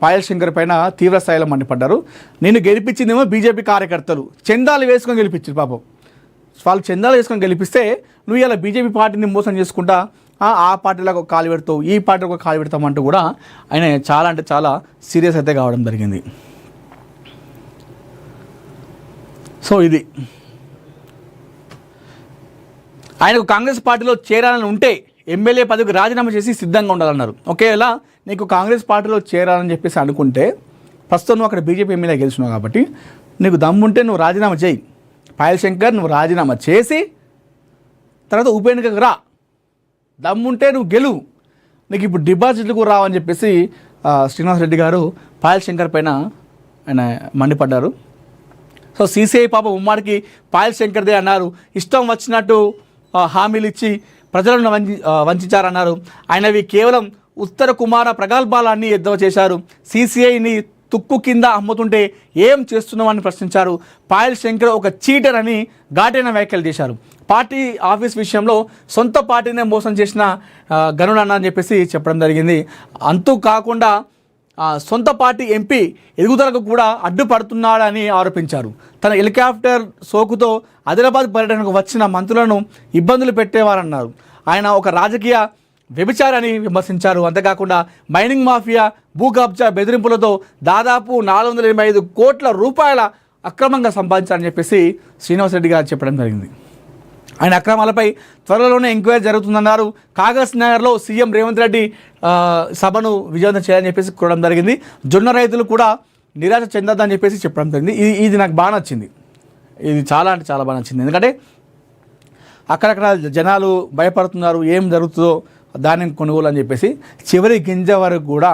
A: పాయల్ శంకర్ పైన తీవ్ర స్థాయిలో మండిపడ్డారు. నేను గెలిపించిందేమో బీజేపీ కార్యకర్తలు చందాలు వేసుకొని గెలిపించారు. పాపం వాళ్ళు చందాలు వేసుకొని గెలిపిస్తే నువ్వు ఇలా బీజేపీ పార్టీని మోసం చేసుకుంటా ఆ పార్టీలకు ఒక కాలు పెడతావు, ఈ పార్టీకి ఒక కాలు పెడతామంటూ కూడా ఆయన చాలా సీరియస్ అయితే కావడం జరిగింది. సో ఇది ఆయనకు కాంగ్రెస్ పార్టీలో చేరాలని ఉంటే ఎమ్మెల్యే పదవికి రాజీనామా చేసి సిద్ధంగా ఉండాలన్నారు. ఒకేలా నీకు కాంగ్రెస్ పార్టీలో చేరాలని చెప్పేసి అనుకుంటే ప్రస్తుతం నువ్వు అక్కడ బీజేపీ ఎమ్మెల్యే గెలిచినావు కాబట్టి నీకు దమ్ముంటే నువ్వు రాజీనామా చేయి, పాయల్ శంకర్ నువ్వు రాజీనామా చేసి తర్వాత ఉప ఎన్నికకు రా, దమ్ముంటే నువ్వు గెలువు, నీకు ఇప్పుడు డిపాజిట్లకు రావని చెప్పేసి శ్రీనివాస్ రెడ్డి గారు పాయల్ శంకర్ పైన ఆయన మండిపడ్డారు. సో సీసీఐ పాప ఉమ్మాడికి పాయల్ శంకర్దే అన్నారు, ఇష్టం వచ్చినట్టు హామీలు ఇచ్చి ప్రజలను వంచారన్నారు. ఆయనవి కేవలం ఉత్తర కుమార ప్రగల్భాలన్నీ ఎద్దవ చేశారు. సీసీఐని తుక్కు కింద అమ్ముతుంటే ఏం చేస్తున్నామని ప్రశ్నించారు. పాయల్ శంకర్ ఒక చీటర్ అని ఘాటైన వ్యాఖ్యలు చేశారు. పార్టీ ఆఫీస్ విషయంలో సొంత పార్టీనే మోసం చేసిన గనుడన్న అని చెప్పేసి చెప్పడం జరిగింది. అంతూ కాకుండా సొంత పార్టీ ఎంపీ ఎదుగుదలకు కూడా అడ్డుపడుతున్నాడని ఆరోపించారు. తన హెలికాప్టర్ సోకుతో ఆదిలాబాద్ పర్యటనకు వచ్చిన మంత్రులను ఇబ్బందులు పెట్టేవారన్నారు. ఆయన ఒక రాజకీయ వ్యభిచారాన్ని విమర్శించారు. అంతేకాకుండా మైనింగ్ మాఫియా భూ కబ్జా బెదిరింపులతో దాదాపు 485 కోట్ల రూపాయల అక్రమంగా సంపాదించారని చెప్పేసి శ్రీనివాస్ రెడ్డి గారు చెప్పడం జరిగింది. ఆయన అక్రమాలపై త్వరలోనే ఎంక్వైరీ జరుగుతుందన్నారు. కాగజ్ నగర్లో సీఎం రేవంత్ రెడ్డి సభను విజయవంతం చేయాలని చెప్పేసి కోరడం జరిగింది. జొన్న రైతులు కూడా నిరాశ చెందొద్దని చెప్పేసి చెప్పడం జరిగింది. ఇది నాకు బాగా నచ్చింది. ఇది చాలా అంటే చాలా బాగా నచ్చింది. ఎందుకంటే అక్కడక్కడ జనాలు భయపడుతున్నారు, ఏం జరుగుతుందో ధాన్యం కొనుగోలు అని చెప్పేసి. చివరి గింజ వరకు కూడా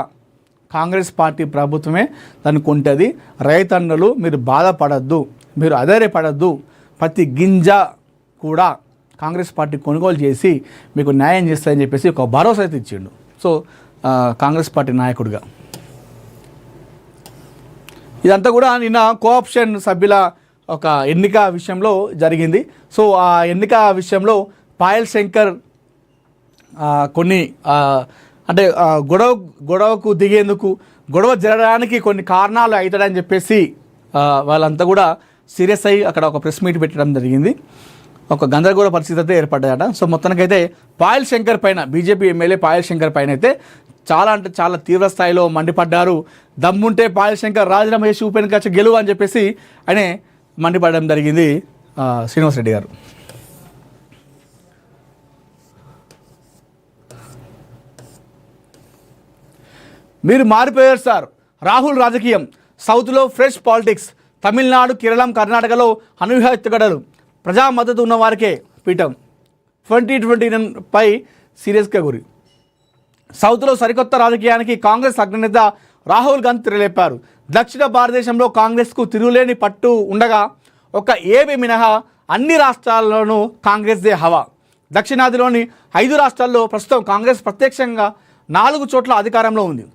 A: కాంగ్రెస్ పార్టీ ప్రభుత్వమే దాన్ని కొంటది. రైతన్నలు మీరు బాధపడద్దు, మీరు అధైర్యపడద్దు, ప్రతి గింజ కూడా కాంగ్రెస్ పార్టీ కొనుగోలు చేసి మీకు న్యాయం చేస్తారని చెప్పేసి ఒక భరోసా అయితే ఇచ్చిండు. సో కాంగ్రెస్ పార్టీ నాయకుడిగా ఇదంతా కూడా నిన్న కోఆప్షన్ సభ్యుల ఒక ఎన్నిక విషయంలో జరిగింది. సో ఆ ఎన్నిక విషయంలో పాయల్ శంకర్ కొన్ని అంటే గొడవకు దిగేందుకు, గొడవ జరగడానికి కొన్ని కారణాలు అవుతాడని చెప్పేసి వాళ్ళంతా కూడా సీరియస్ అయ్యి అక్కడ ఒక ప్రెస్ మీట్ పెట్టడం జరిగింది. ఒక గందరగోళ పరిస్థితి అయితే ఏర్పడ్డాయట. సో మొత్తానికైతే పాయల్ శంకర్ పైన, బీజేపీ ఎమ్మెల్యే పాయల్ శంకర్ పైన అయితే చాలా అంటే చాలా తీవ్ర స్థాయిలో మండిపడ్డారు. దమ్ముంటే పాయల్ శంకర్ రాజీనామా చేసి ఉప ఎన్నిక గెలువు అని చెప్పేసి ఆయన మండిపడడం జరిగింది శ్రీనివాస్ రెడ్డి గారు. మీరు మారిపోయారు సార్, రాహుల్ రాజకీయం, సౌత్లో ఫ్రెష్ పాలిటిక్స్, తమిళనాడు, కేరళం, కర్ణాటకలో అనూహ్య ఎత్తుగడలు, ప్రజా మద్దతు ఉన్న వారికే పీఠం, 2029పై సీరియస్గా గురి. సౌత్లో సరికొత్త రాజకీయానికి కాంగ్రెస్ అగ్రనేత రాహుల్ గాంధీ తెరలేపారు. దక్షిణ భారతదేశంలో కాంగ్రెస్కు తిరుగులేని పట్టు ఉండగా ఒక ఏపీ మినహా అన్ని రాష్ట్రాల్లోనూ కాంగ్రెస్దే హవా. దక్షిణాదిలోని 5 రాష్ట్రాల్లో ప్రస్తుతం కాంగ్రెస్ ప్రత్యక్షంగా 4 చోట్ల అధికారంలో ఉంది.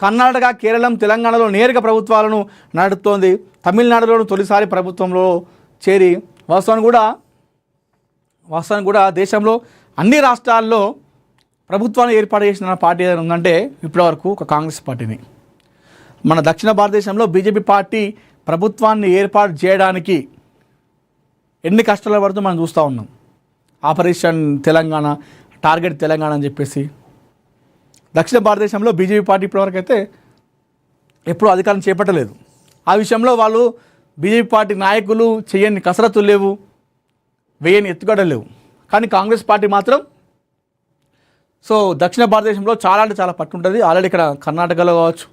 A: కర్ణాటక, కేరళం, తెలంగాణలో నేరుగా ప్రభుత్వాలను నడుపుతోంది. తమిళనాడులోనూ తొలిసారి ప్రభుత్వంలో చేరి వాస్తవానికి కూడా దేశంలో అన్ని రాష్ట్రాల్లో ప్రభుత్వాన్ని ఏర్పాటు చేసిన పార్టీ ఏదైనా ఉందంటే ఇప్పటివరకు ఒక కాంగ్రెస్ పార్టీని. మన దక్షిణ భారతదేశంలో బీజేపీ పార్టీ ప్రభుత్వాన్ని ఏర్పాటు చేయడానికి ఎన్ని కష్టాలు పడుతూ మనం చూస్తూ ఉన్నాం. ఆపరేషన్ తెలంగాణ, టార్గెట్ తెలంగాణ అని చెప్పేసి. దక్షిణ భారతదేశంలో బీజేపీ పార్టీ ఇప్పటివరకు అయితే ఎప్పుడూ అధికారం చేపట్టలేదు. ఆ విషయంలో వాళ్ళు బీజేపీ పార్టీ నాయకులు చేయని కసరత్తులు లేవు, వేయని ఎత్తుగడలు లేవు. కానీ కాంగ్రెస్ పార్టీ మాత్రం సో దక్షిణ భారతదేశంలో చాలా అంటే చాలా పట్టుంటుంది. ఆల్రెడీ ఇక్కడ కర్ణాటకలో కావచ్చు,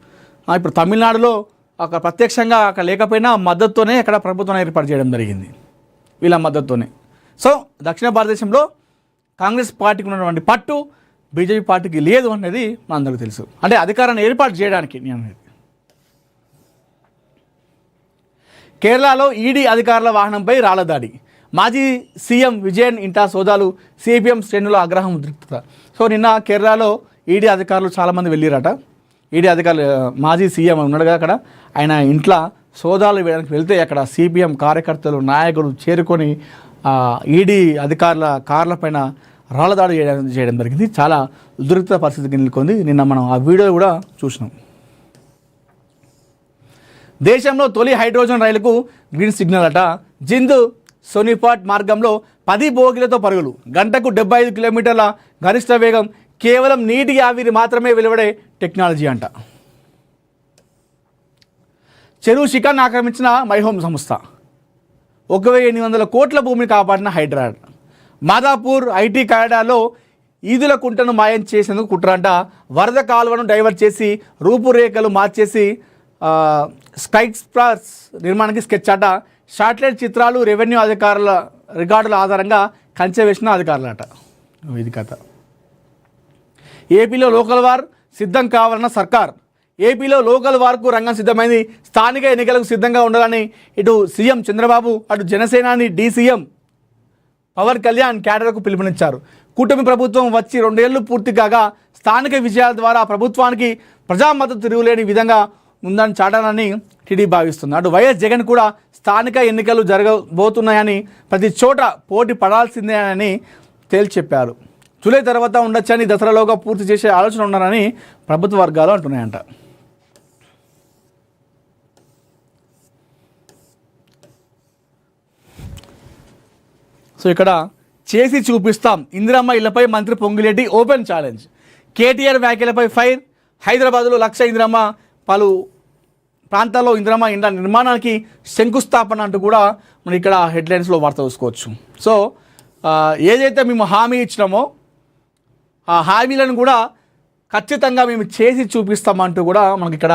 A: ఇప్పుడు తమిళనాడులో అక్కడ ప్రత్యక్షంగా అక్కడ లేకపోయినా మద్దతుతోనే అక్కడ ప్రభుత్వం ఏర్పాటు చేయడం జరిగింది, వీళ్ళ మద్దతుతోనే. సో దక్షిణ భారతదేశంలో కాంగ్రెస్ పార్టీకి ఉన్నటువంటి పట్టు బీజేపీ పార్టీకి లేదు అనేది మనందరికీ తెలుసు. అంటే అధికారాన్ని ఏర్పాటు చేయడానికి నేను అనేది. కేరళలో ఈడీ అధికారుల వాహనంపై రాళ్ల దాడి, మాజీ సీఎం విజయన్ ఇంటా సోదాలు, సిపిఎం శ్రేణుల ఆగ్రహం ఉద్రిక్తత. సో నిన్న కేరళలో ఈడీ అధికారులు చాలామంది వెళ్ళిరట. ఈడీ అధికారులు, మాజీ సీఎం ఉన్నాడుగా అక్కడ, ఆయన ఇంట్లో సోదాలు వేయడానికి వెళ్తే అక్కడ సిపిఎం కార్యకర్తలు, నాయకులు చేరుకొని ఈడీ అధికారుల కార్లపైన రాళ్ల దాడి చేయడం జరిగింది. చాలా ఉద్రిక్త పరిస్థితికి నెలకొంది. నిన్న మనం ఆ వీడియో కూడా చూసినాం. దేశంలో తొలి హైడ్రోజన్ రైలుకు గ్రీన్ సిగ్నల్ అట. జింద్ సోనిపాట్ మార్గంలో 10 బోగిలతో పరుగులు, గంటకు 75 కిలోమీటర్ల గరిష్ట వేగం, కేవలం నీటి ఆవిరి మాత్రమే వెలువడే టెక్నాలజీ అంట. చెరువు శిఖాన్ని ఆక్రమించిన మైహోమ్ సంస్థ, 1800 కోట్ల భూమిని కాపాడిన హైడ్రా. మాదాపూర్ ఐటీ కారిడార్లో ఈదుల కుంటను మాయం చేసేందుకు కుట్రంట. వరద కాలువను డైవర్ట్ చేసి రూపురేఖలు మార్చేసి స్కై స్ప్రాస్ నిర్మాణానికి స్కెచ్ అట. శాటిలైట్ చిత్రాలు రెవెన్యూ అధికారుల రికార్డుల ఆధారంగా కంచె వేసిన అధికారులట. ఇది కథ. ఏపీలో లోకల్ వార్ సిద్ధం కావాలన్న సర్కార్. ఏపీలో లోకల్ వార్కు రంగం సిద్ధమైంది. స్థానిక ఎన్నికలకు సిద్ధంగా ఉండాలని ఇటు సీఎం చంద్రబాబు, అటు జనసేనాని డీసీఎం పవన్ కళ్యాణ్ క్యాడర్కు పిలుపునిచ్చారు. కూటమి ప్రభుత్వం వచ్చి 2 ఏళ్లు పూర్తి కాగా స్థానిక విజయాల ద్వారా ప్రభుత్వానికి ప్రజా మద్దతు తిరుగులేని విధంగా ఉందని చాటాలని టీడీ భావిస్తుంది. అటు వైఎస్ జగన్ కూడా స్థానిక ఎన్నికలు జరగబోతున్నాయని, ప్రతి చోట పోటీ పడాల్సిందే అని తేల్చి చెప్పారు. జూలై తర్వాత ఉండొచ్చని, దసరాలోగా పూర్తి చేసే ఆలోచన ఉన్నారని ప్రభుత్వ వర్గాలు అంటున్నాయంట. సో ఇక్కడ చేసి చూపిస్తాం, ఇందిరమ్మ ఇళ్లపై మంత్రి పొంగిరెడ్డి ఓపెన్ ఛాలెంజ్. కేటీఆర్ వ్యాఖ్యలపై ఫైర్. హైదరాబాద్లో 1,00,000 ఇందిరమ్మ, పలు ప్రాంతాల్లో ఇందిరమ్మ ఇండ్ల నిర్మాణానికి శంకుస్థాపన అంటూ కూడా మనం ఇక్కడ హెడ్లైన్స్లో వార్త చూసుకోవచ్చు. సో ఏదైతే మేము హామీ ఇచ్చినామో ఆ హామీలను కూడా ఖచ్చితంగా మేము చేసి చూపిస్తామంటూ కూడా మనకి ఇక్కడ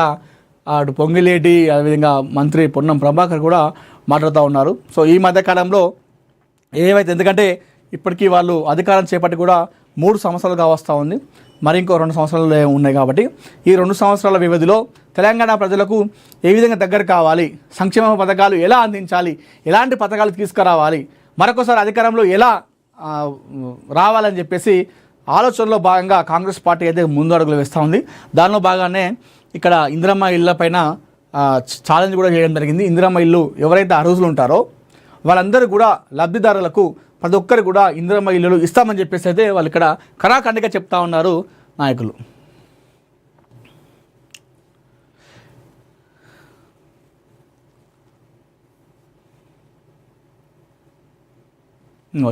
A: అటు పొంగిలేటి, అదేవిధంగా మంత్రి పొన్నం ప్రభాకర్ కూడా మాట్లాడుతూ ఉన్నారు. సో ఈ మధ్యకాలంలో ఏవైతే, ఎందుకంటే ఇప్పటికీ వాళ్ళు అధికారం చేపట్టి కూడా 3 సంవత్సరాలుగా వస్తూ ఉంది, మరి ఇంకో 2 సంవత్సరాలు ఉన్నాయి. కాబట్టి ఈ 2 సంవత్సరాల వ్యవధిలో తెలంగాణ ప్రజలకు ఏ విధంగా దగ్గర కావాలి, సంక్షేమ పథకాలు ఎలా అందించాలి, ఎలాంటి పథకాలు తీసుకురావాలి, మరొకసారి అధికారంలో ఎలా రావాలని చెప్పేసి ఆలోచనలో భాగంగా కాంగ్రెస్ పార్టీ అయితే ముందు అడుగులు వేస్తూ ఉంది. దానిలో భాగానే ఇక్కడ ఇందిరమ్మ ఇళ్ళ పైన ఛాలెంజ్ కూడా చేయడం జరిగింది. ఇందిరమ్మ ఇల్లు ఎవరైతే అర్హులు ఉంటారో వాళ్ళందరూ కూడా లబ్ధిదారులకు ప్రతి ఒక్కరు కూడా ఇందిరమ్మ ఇల్లులు ఇస్తామని చెప్పేసి అయితే వాళ్ళు ఇక్కడ కరాఖండిగా చెప్తా ఉన్నారు నాయకులు.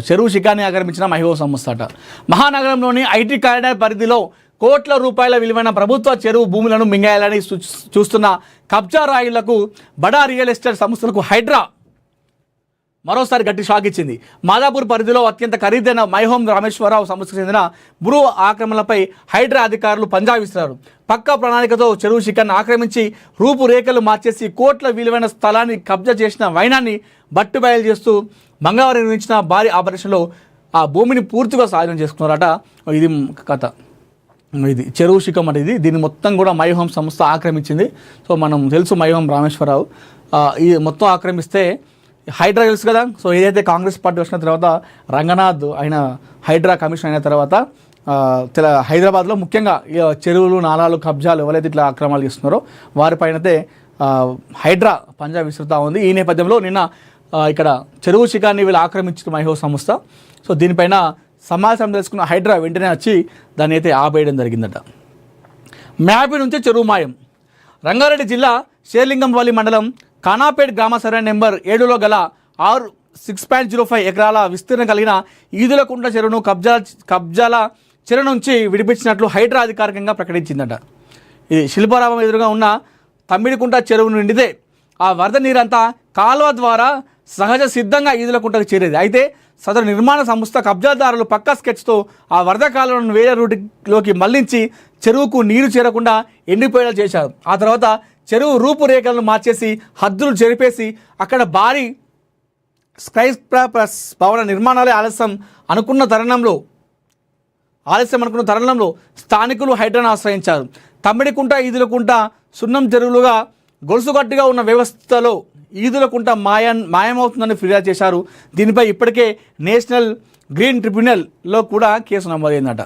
A: చెరువు శిఖాన్ని ఆక్రమించిన మైహో సంస్థ అట. మహానగరంలోని ఐటీ కారిడార్ పరిధిలో కోట్ల రూపాయల విలువైన ప్రభుత్వ చెరువు భూములను మింగేయాలని చూస్తున్న కబ్జా రాయులకు బడా రియల్ ఎస్టేట్ సంస్థలకు హైడ్రా మరోసారి గట్టి షాక్ ఇచ్చింది. మాదాపూర్ పరిధిలో అత్యంత ఖరీదైన మైహోం రామేశ్వరరావు సంస్థకు చెందిన భూ ఆక్రమణలపై హైడ్రా అధికారులు పంజా విసిరారు. పక్కా ప్రణాళికతో చెరువు శిఖాన్ని ఆక్రమించి రూపురేఖలు మార్చేసి కోట్ల విలువైన స్థలాన్ని కబ్జా చేసిన వైనాన్ని బట్టుబయలు చేస్తూ మంగళవారం నిర్వహించిన భారీ ఆపరేషన్లో ఆ భూమిని పూర్తిగా స్వాధీనం చేసుకున్నారట. ఇది కథ. ఇది చెరువు శిఖం అంటే దీన్ని మొత్తం కూడా మైహోం సంస్థ ఆక్రమించింది. సో మనం తెలుసు మైహోం రామేశ్వరరావు ఈ మొత్తం ఆక్రమిస్తే హైడ్రా తెలుసు కదా. సో ఏదైతే కాంగ్రెస్ పార్టీ వచ్చిన తర్వాత రంగనాథ్ ఆయన హైడ్రా కమిషన్ అయిన తర్వాత హైదరాబాద్లో ముఖ్యంగా చెరువులు, నాలాలు, కబ్జాలు ఎవరైతే ఇట్లా ఆక్రమణలు చేస్తున్నారో వారిపైనతే హైడ్రా పంజా విసురుతూ ఉంది. ఈ నేపథ్యంలో నిన్న ఇక్కడ చెరువు శిఖాన్ని వీళ్ళు ఆక్రమించిన మైహో సంస్థ. సో దీనిపైన సమాచారం తెలుసుకున్న హైడ్రా వెంటనే వచ్చి దాన్ని అయితే ఆపేయడం జరిగిందట. మ్యాపి నుంచి చెరువు మాయం. రంగారెడ్డి జిల్లా షేర్లింగంపల్లి మండలం ఖానాపేట్ గ్రామ సర్వే నెంబర్ 7లో గల 6.05 ఎకరాల విస్తీర్ణం కలిగిన ఈదులకుంట చెరువును కబ్జాల చెరువు నుంచి విడిపించినట్లు హైడ్రా అధికారికంగా ప్రకటించిందట. ఇది శిల్పారామం ఎదురుగా ఉన్న తమ్మిడికుంట చెరువు నిండితే ఆ వరద నీరంతా కాలువ ద్వారా సహజ సిద్ధంగా ఈదులకుంటకు చేరేది. అయితే సదరు నిర్మాణ సంస్థ కబ్జాదారులు పక్కా స్కెచ్తో ఆ వరద కాలువలను వేరే రూటులోకి మళ్లించి చెరువుకు నీరు చేరకుండా ఎండిపోయేలా చేశారు. ఆ తర్వాత చెరువు రూపురేఖలను మార్చేసి హద్దులు చెరిపేసి అక్కడ భారీ స్కైస్క్రాపర్స్ భవన నిర్మాణాలే ఆలస్యం అనుకున్న తరుణంలో స్థానికులు హైడ్రాను ఆశ్రయించారు. తమ్మిడికుంట, ఈదులకుంట సున్నం చెరువులుగా గొలుసుగట్టుగా ఉన్న వ్యవస్థలో ఈదులకుంట మాయమవుతుందని ఫిర్యాదు చేశారు. దీనిపై ఇప్పటికే నేషనల్ గ్రీన్ ట్రిబ్యునల్లో కూడా కేసు నమోదైందట.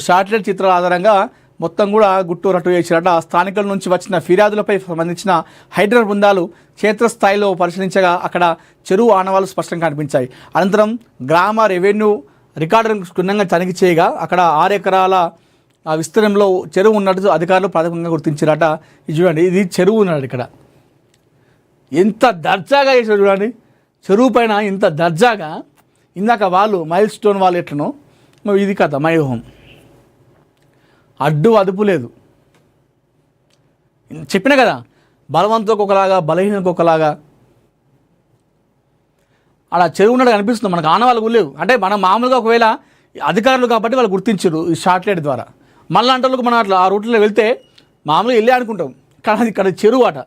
A: శాటిలైట్ చిత్రాల ఆధారంగా మొత్తం కూడా గుట్టు రట్టు చేసినట. స్థానికుల నుంచి వచ్చిన ఫిర్యాదులపై సంబంధించిన హైడ్రా బృందాలు క్షేత్రస్థాయిలో పరిశీలించగా అక్కడ చెరువు ఆనవాళ్లు స్పష్టంగా కనిపించాయి. అనంతరం గ్రామ రెవెన్యూ రికార్డులను క్షుణ్ణంగా తనిఖీ చేయగా అక్కడ 6 ఎకరాల విస్తీర్ణంలో చెరువు ఉన్నట్టు అధికారులు ప్రాథమికంగా గుర్తించారట. ఇది చూడండి, ఇది చెరువు ఉన్నాడు ఇక్కడ. ఎంత దర్జాగా చేశారు చూడండి, చెరువు పైన ఇంత దర్జాగా. ఇందాక వాళ్ళు మైల్ స్టోన్ వాళ్ళు ఎట్లనో ఇది కథ. మైహోం అడ్డు అదుపు లేదు. చెప్పిన కదా, బలవంతులకు ఒకలాగా బలహీనకు ఒకలాగా అలా చెరువు ఉన్నట్టు కనిపిస్తుంది. మనకు ఆనవాళ్ళు లేవు. అంటే మనం మామూలుగా ఒకవేళ అధికారులు కాబట్టి వాళ్ళు గుర్తించారు ఈ శాటిలైట్ ద్వారా. మళ్ళీ అంటే మనం అట్లా ఆ రూట్లో వెళ్తే మామూలుగా వెళ్ళే అనుకుంటాం, కానీ అది ఇక్కడ చెరువు అట.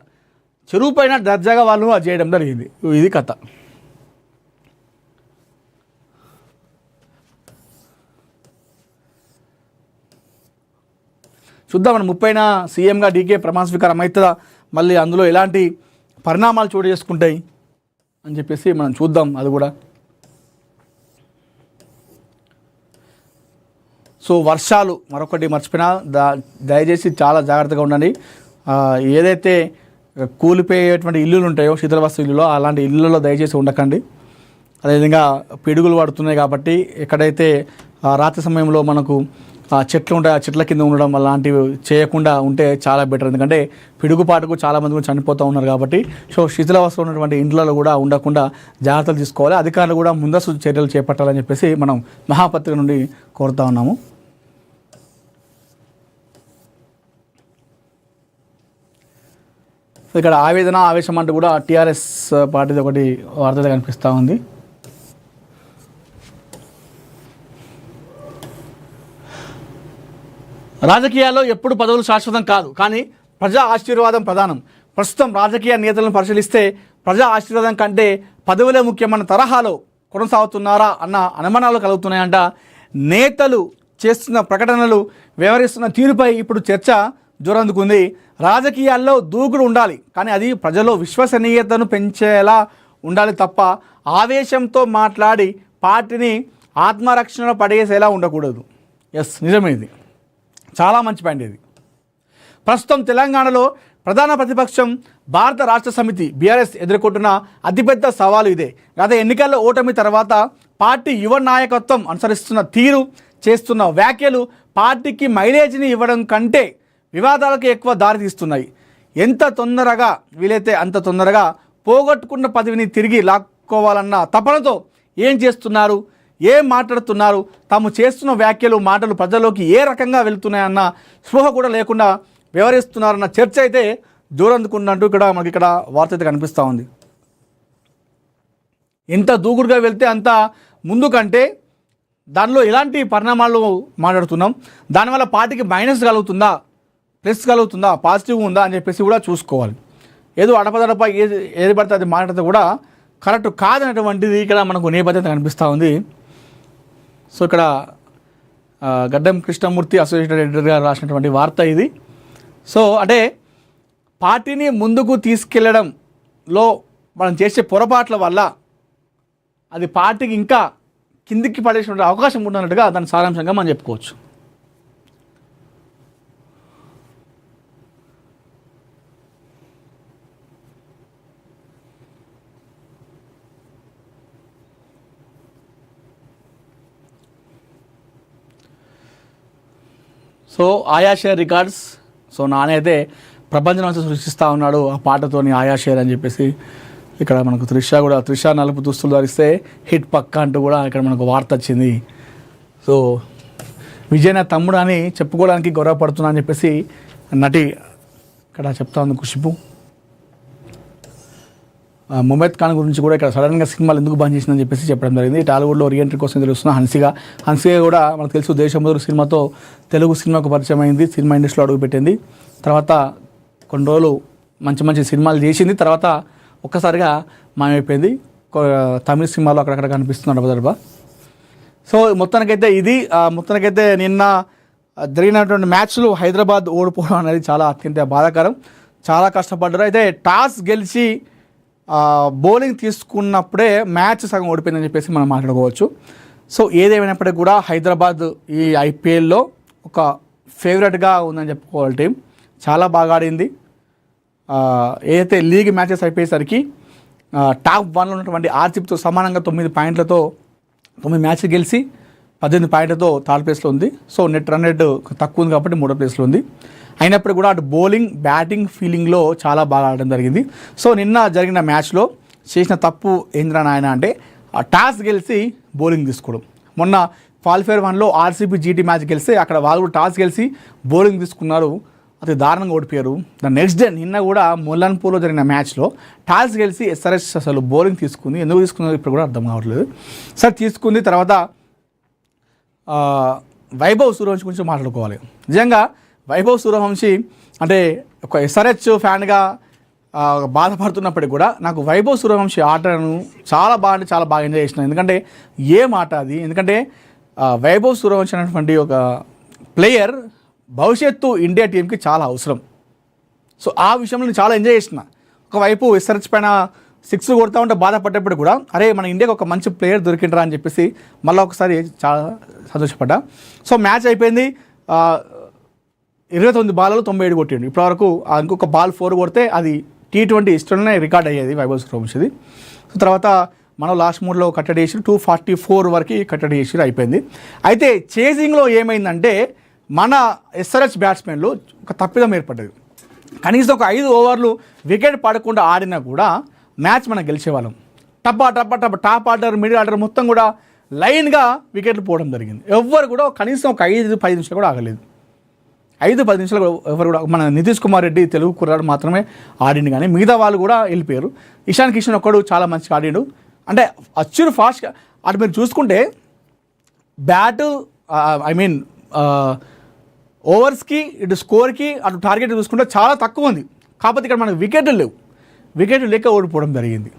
A: చెరువు పైన దర్జాగా వాళ్ళు అది చేయడం జరిగింది. ఇది కథ. చూద్దాం మనం 30న సీఎంగా డీకే ప్రమాణ స్వీకారం అవుతుందా, మళ్ళీ అందులో ఎలాంటి పరిణామాలు చోటు చేసుకుంటాయి అని చెప్పేసి మనం చూద్దాం. అది కూడా సో వర్షాలు మరొకటి మర్చిపోయినా దయచేసి చాలా జాగ్రత్తగా ఉండండి. ఏదైతే కూలిపోయేటువంటి ఇల్లులు ఉంటాయో శీతలవస్తు ఇల్లులో అలాంటి ఇళ్ళలో దయచేసి ఉండకండి. అదేవిధంగా పిడుగులు పడుతున్నాయి కాబట్టి ఎక్కడైతే రాత్రి సమయంలో మనకు చెట్లు ఉంటాయి ఆ చెట్ల కింద ఉండడం అలాంటివి చేయకుండా ఉంటే చాలా బెటర్. ఎందుకంటే పిడుగుపాటుకు చాలామంది కూడా చనిపోతూ ఉన్నారు కాబట్టి సో శిథిలావస్థలో ఉన్నటువంటి ఇండ్లలో కూడా ఉండకుండా జాగ్రత్తలు తీసుకోవాలి. అధికారులు కూడా ముందస్తు చర్యలు చేపట్టాలని చెప్పేసి మనం మహాపత్రిక నుండి కోరుతా ఉన్నాము. ఇక్కడ ఆవేదన ఆవేశం అంటూ కూడా టీఆర్ఎస్ పార్టీది ఒకటి వార్త కనిపిస్తూ ఉంది. రాజకీయాల్లో ఎప్పుడు పదవులు శాశ్వతం కాదు, కానీ ప్రజా ఆశీర్వాదం ప్రధానం. ప్రస్తుతం రాజకీయ నేతలను పరిశీలిస్తే ప్రజా ఆశీర్వాదం కంటే పదవులే ముఖ్యమైన తరహాలో కొనసాగుతున్నారా అన్న అనుమానాలు కలుగుతున్నాయంట. నేతలు చేస్తున్న ప్రకటనలు వ్యవహరిస్తున్న తీరుపై ఇప్పుడు చర్చ జోరందుకుంది. రాజకీయాల్లో దూకుడు ఉండాలి, కానీ అది ప్రజల్లో విశ్వసనీయతను పెంచేలా ఉండాలి తప్ప ఆవేశంతో మాట్లాడి పార్టీని ఆత్మరక్షణలో పడేసేలా ఉండకూడదు. ఎస్, నిజమే, ఇది చాలా మంచి పాయింట్. ఇది ప్రస్తుతం తెలంగాణలో ప్రధాన ప్రతిపక్షం భారత రాష్ట్ర సమితి బీఆర్ఎస్ ఎదుర్కొంటున్న అతిపెద్ద సవాలు ఇదే. గత ఎన్నికల్లో ఓటమి తర్వాత పార్టీ యువ నాయకత్వం అనుసరిస్తున్న తీరు, చేస్తున్న వ్యాఖ్యలు పార్టీకి మైలేజ్ని ఇవ్వడం కంటే వివాదాలకు ఎక్కువ దారితీస్తున్నాయి. ఎంత తొందరగా వీలైతే అంత తొందరగా పోగొట్టుకున్న పదవిని తిరిగి లాక్కోవాలన్న తపనతో ఏం చేస్తున్నారు, ఏం మాట్లాడుతున్నారు, తాము చేస్తున్న వ్యాఖ్యలు మాటలు ప్రజల్లోకి ఏ రకంగా వెళ్తున్నాయన్న స్పృహ కూడా లేకుండా వ్యవహరిస్తున్నారన్న చర్చ అయితే జోరందుకున్నట్టు ఇక్కడ మనకి ఇక్కడ వార్త అయితే కనిపిస్తూ ఉంది. ఎంత దూకుడుగా వెళ్తే అంత ముందు కంటే దానిలో ఎలాంటి పరిణామాలు మాట్లాడుతున్నాం, దానివల్ల పార్టీకి మైనస్ కలుగుతుందా, ప్లస్ కలుగుతుందా, పాజిటివ్ ఉందా అని చెప్పేసి కూడా చూసుకోవాలి. ఏదో అడపదడప ఏది పడితే అది మాట్లాడితే కూడా కరెక్ట్ కాదనేటువంటిది ఇక్కడ మనకు నేపథ్యం కనిపిస్తూ ఉంది. సో ఇక్కడ గడ్డం కృష్ణమూర్తి అసోసియేటెడ్ ఎడిటర్ గారు రాసినటువంటి వార్త ఇది. సో అంటే పార్టీని ముందుకు తీసుకెళ్లడంలో మనం చేసే పొరపాట్ల వల్ల అది పార్టీకి ఇంకా కిందికి పడేసిన అవకాశం ఉన్నట్టుగా దాని సారాంశంగా మనం చెప్పుకోవచ్చు. సో ఆయా షేర్ రికార్డ్స్. సో నాని అయితే ప్రపంచం సృష్టిస్తూ ఉన్నాడు ఆ పాటతోని ఆయా షేర్ అని చెప్పేసి. ఇక్కడ మనకు త్రిష నలుపు దుస్తులు ధరిస్తే హిట్ పక్క అంటూ కూడా ఇక్కడ మనకు వార్త వచ్చింది. సో విజయ్ నా తమ్ముడు అని చెప్పుకోవడానికి గౌరవపడుతున్నా అని చెప్పేసి నటి ఇక్కడ చెప్తా ఉంది ఖుష్బు. ముమైత్ ఖాన్ గురించి కూడా ఇక్కడ సడన్గా సినిమాలు ఎందుకు బంద్ చేసిందని చెప్పేసి చెప్పడం జరిగింది. టాలీవుడ్లో రీఎంట్రీ కోసం తెలుస్తున్న హన్సిగా కూడా మనకు తెలుసు దేశముదురు సినిమాతో తెలుగు సినిమాకు పరిచయం అయింది, సినిమా ఇండస్ట్రీలో అడుగుపెట్టింది. తర్వాత కొన్ని రోజులు మంచి మంచి సినిమాలు చేసింది, తర్వాత ఒక్కసారిగా మాయమైపోయింది. తమిళ సినిమాలో అక్కడక్కడ కనిపిస్తుంది అడపదడప. సో మొత్తానికైతే నిన్న జరిగినటువంటి మ్యాచ్లో హైదరాబాద్ ఓడిపోవడం అనేది చాలా అత్యంత బాధాకరం. చాలా కష్టపడ్డారు. అయితే టాస్ గెలిచి బౌలింగ్ తీసుకున్నప్పుడే మ్యాచ్ సగం ఓడిపోయిందని చెప్పేసి మనం మాట్లాడుకోవచ్చు. సో ఏదేమైనప్పటికీ కూడా హైదరాబాద్ ఈ ఐపీఎల్లో ఒక ఫేవరెట్గా ఉందని చెప్పుకోవాలి. టీం చాలా బాగా ఆడింది. ఏదైతే లీగ్ మ్యాచెస్ అయిపోయేసరికి టాప్ 1లో ఉన్నటువంటి ఆర్సీబీతో సమానంగా 9 పాయింట్లతో 9 మ్యాచ్లు గెలిచి 18 పాయింట్లతో థర్డ్ ప్లేస్లో ఉంది. సో నెట్ రన్ రేట్ తక్కువ ఉంది కాబట్టి 3వ ప్లేస్లో ఉంది. అయినప్పుడు కూడా అటు బౌలింగ్ బ్యాటింగ్ ఫీలింగ్లో చాలా బాగా ఆడడం జరిగింది. సో నిన్న జరిగిన మ్యాచ్లో చేసిన తప్పు ఏంద్రా నాయన అంటే టాస్ గెలిచి బౌలింగ్ తీసుకోవడం. మొన్న క్వాలిఫైర్ 1లో ఆర్సీబీ జీటీ మ్యాచ్ గెలిస్తే అక్కడ వాళ్ళు కూడా టాస్ గెలిచి బౌలింగ్ తీసుకున్నారు, అది దారుణంగా ఓడిపోయారు. దాని నెక్స్ట్ డే నిన్న కూడా ముల్లన్పూర్లో జరిగిన మ్యాచ్లో టాస్ గెలిచి ఎస్ఆర్హెచ్ అసలు బౌలింగ్ తీసుకుంది. ఎందుకు తీసుకున్నారు ఇప్పుడు కూడా అర్థం కావట్లేదు. సరే తీసుకుంది. తర్వాత వైభవ్ సూర్యవంశి గురించి మాట్లాడుకోవాలి. నిజంగా వైభవ్ సూర్యవంశి అంటే ఒక ఎస్ఆర్హెచ్ ఫ్యాన్గా బాధపడుతున్నప్పటికీ కూడా నాకు వైభవ్ సూర్యవంశీ ఆటను చాలా బాగా ఎంజాయ్ చేసిన. ఎందుకంటే ఏం ఆట అది, ఎందుకంటే వైభవ్ సూర్యవంశీ అనేటువంటి ఒక ప్లేయర్ భవిష్యత్తు ఇండియా టీంకి చాలా అవసరం. సో ఆ విషయంలో నేను చాలా ఎంజాయ్ చేసిన. ఒకవైపు ఎస్ఆర్హెచ్ పైన 6 కొడతా ఉంటే బాధపడ్డప్పుడు కూడా అరే మన ఇండియాకి ఒక మంచి ప్లేయర్ దొరికిండ్రా అని చెప్పేసి మళ్ళీ ఒకసారి చాలా సంతోషపడ్డా. సో మ్యాచ్ అయిపోయింది, 29 బాల్లో 97 కొట్టిండు. ఇప్పటివరకు ఇంకొక బాల్ 4 కొడితే అది T20 హిస్టరీలోనే రికార్డ్ అయ్యేది వైభవ్ సూర్యవంశీది. సో తర్వాత మనం లాస్ట్ మూడ్లో కట్టడి చేసి 244 వరకు కట్టడి చేసి అయిపోయింది. అయితే చేజింగ్లో ఏమైందంటే మన ఎస్ఆర్హెచ్ బ్యాట్స్మెన్లు ఒక తప్పిదం ఏర్పడ్డది. కనీసం ఒక 5 ఓవర్లు వికెట్ పడకుండా ఆడినా కూడా మ్యాచ్ మనం గెలిచేవాళ్ళం. టప్ప టాప్ ఆర్డర్ మిడిల్ ఆర్డర్ మొత్తం కూడా లైన్గా వికెట్లు పోవడం జరిగింది. ఎవ్వరు కూడా కనీసం ఒక 5-10 నిమిషాలు కూడా ఆగలేదు. 5-10 నిమిషాలు ఎవరు కూడా, మన నితీష్ కుమార్ రెడ్డి తెలుగు కుర్రాడు మాత్రమే ఆడిండు, కానీ మిగతా వాళ్ళు కూడా వెళ్ళిపోయారు. ఇషాన్ కిషన్ ఒక్కడు చాలా మంచిగా ఆడిండు. అంటే అచ్చురు ఫాస్ట్గా అటు మీరు చూసుకుంటే బ్యాటు ఓవర్స్కి ఇటు స్కోర్కి అటు టార్గెట్ చూసుకుంటే చాలా తక్కువ ఉంది. కాకపోతే ఇక్కడ మనకు వికెట్లు లేవు, వికెట్లు లేక ఓడిపోవడం జరిగింది.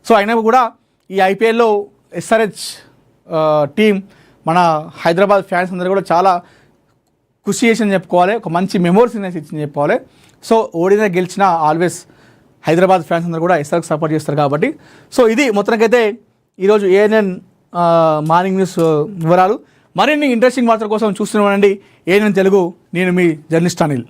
A: సో అయినా కూడా ఈ ఐపీఎల్లో ఎస్ఆర్హెచ్ టీం మన హైదరాబాద్ ఫ్యాన్స్ అందరూ కూడా చాలా ఖుషి చేసిందని చెప్పుకోవాలి, ఒక మంచి మెమోరీస్ ఇచ్చిందని చెప్పుకోవాలి. సో ఓడినా గెలిచినా ఆల్వేస్ హైదరాబాద్ ఫ్యాన్స్ అందరూ కూడా ఎస్ఆర్కి సపోర్ట్ చేస్తారు కాబట్టి. సో ఇది మొత్తానికైతే ఈరోజు ఏఎన్ఎన్ మార్నింగ్ న్యూస్ వివరాలు. మరిన్ని ఇంట్రెస్టింగ్ వార్తల కోసం చూస్తూనే ఉండండి ఏఎన్ఎన్ తెలుగు. నేను మీ జర్నలిస్ట్ అనిల్.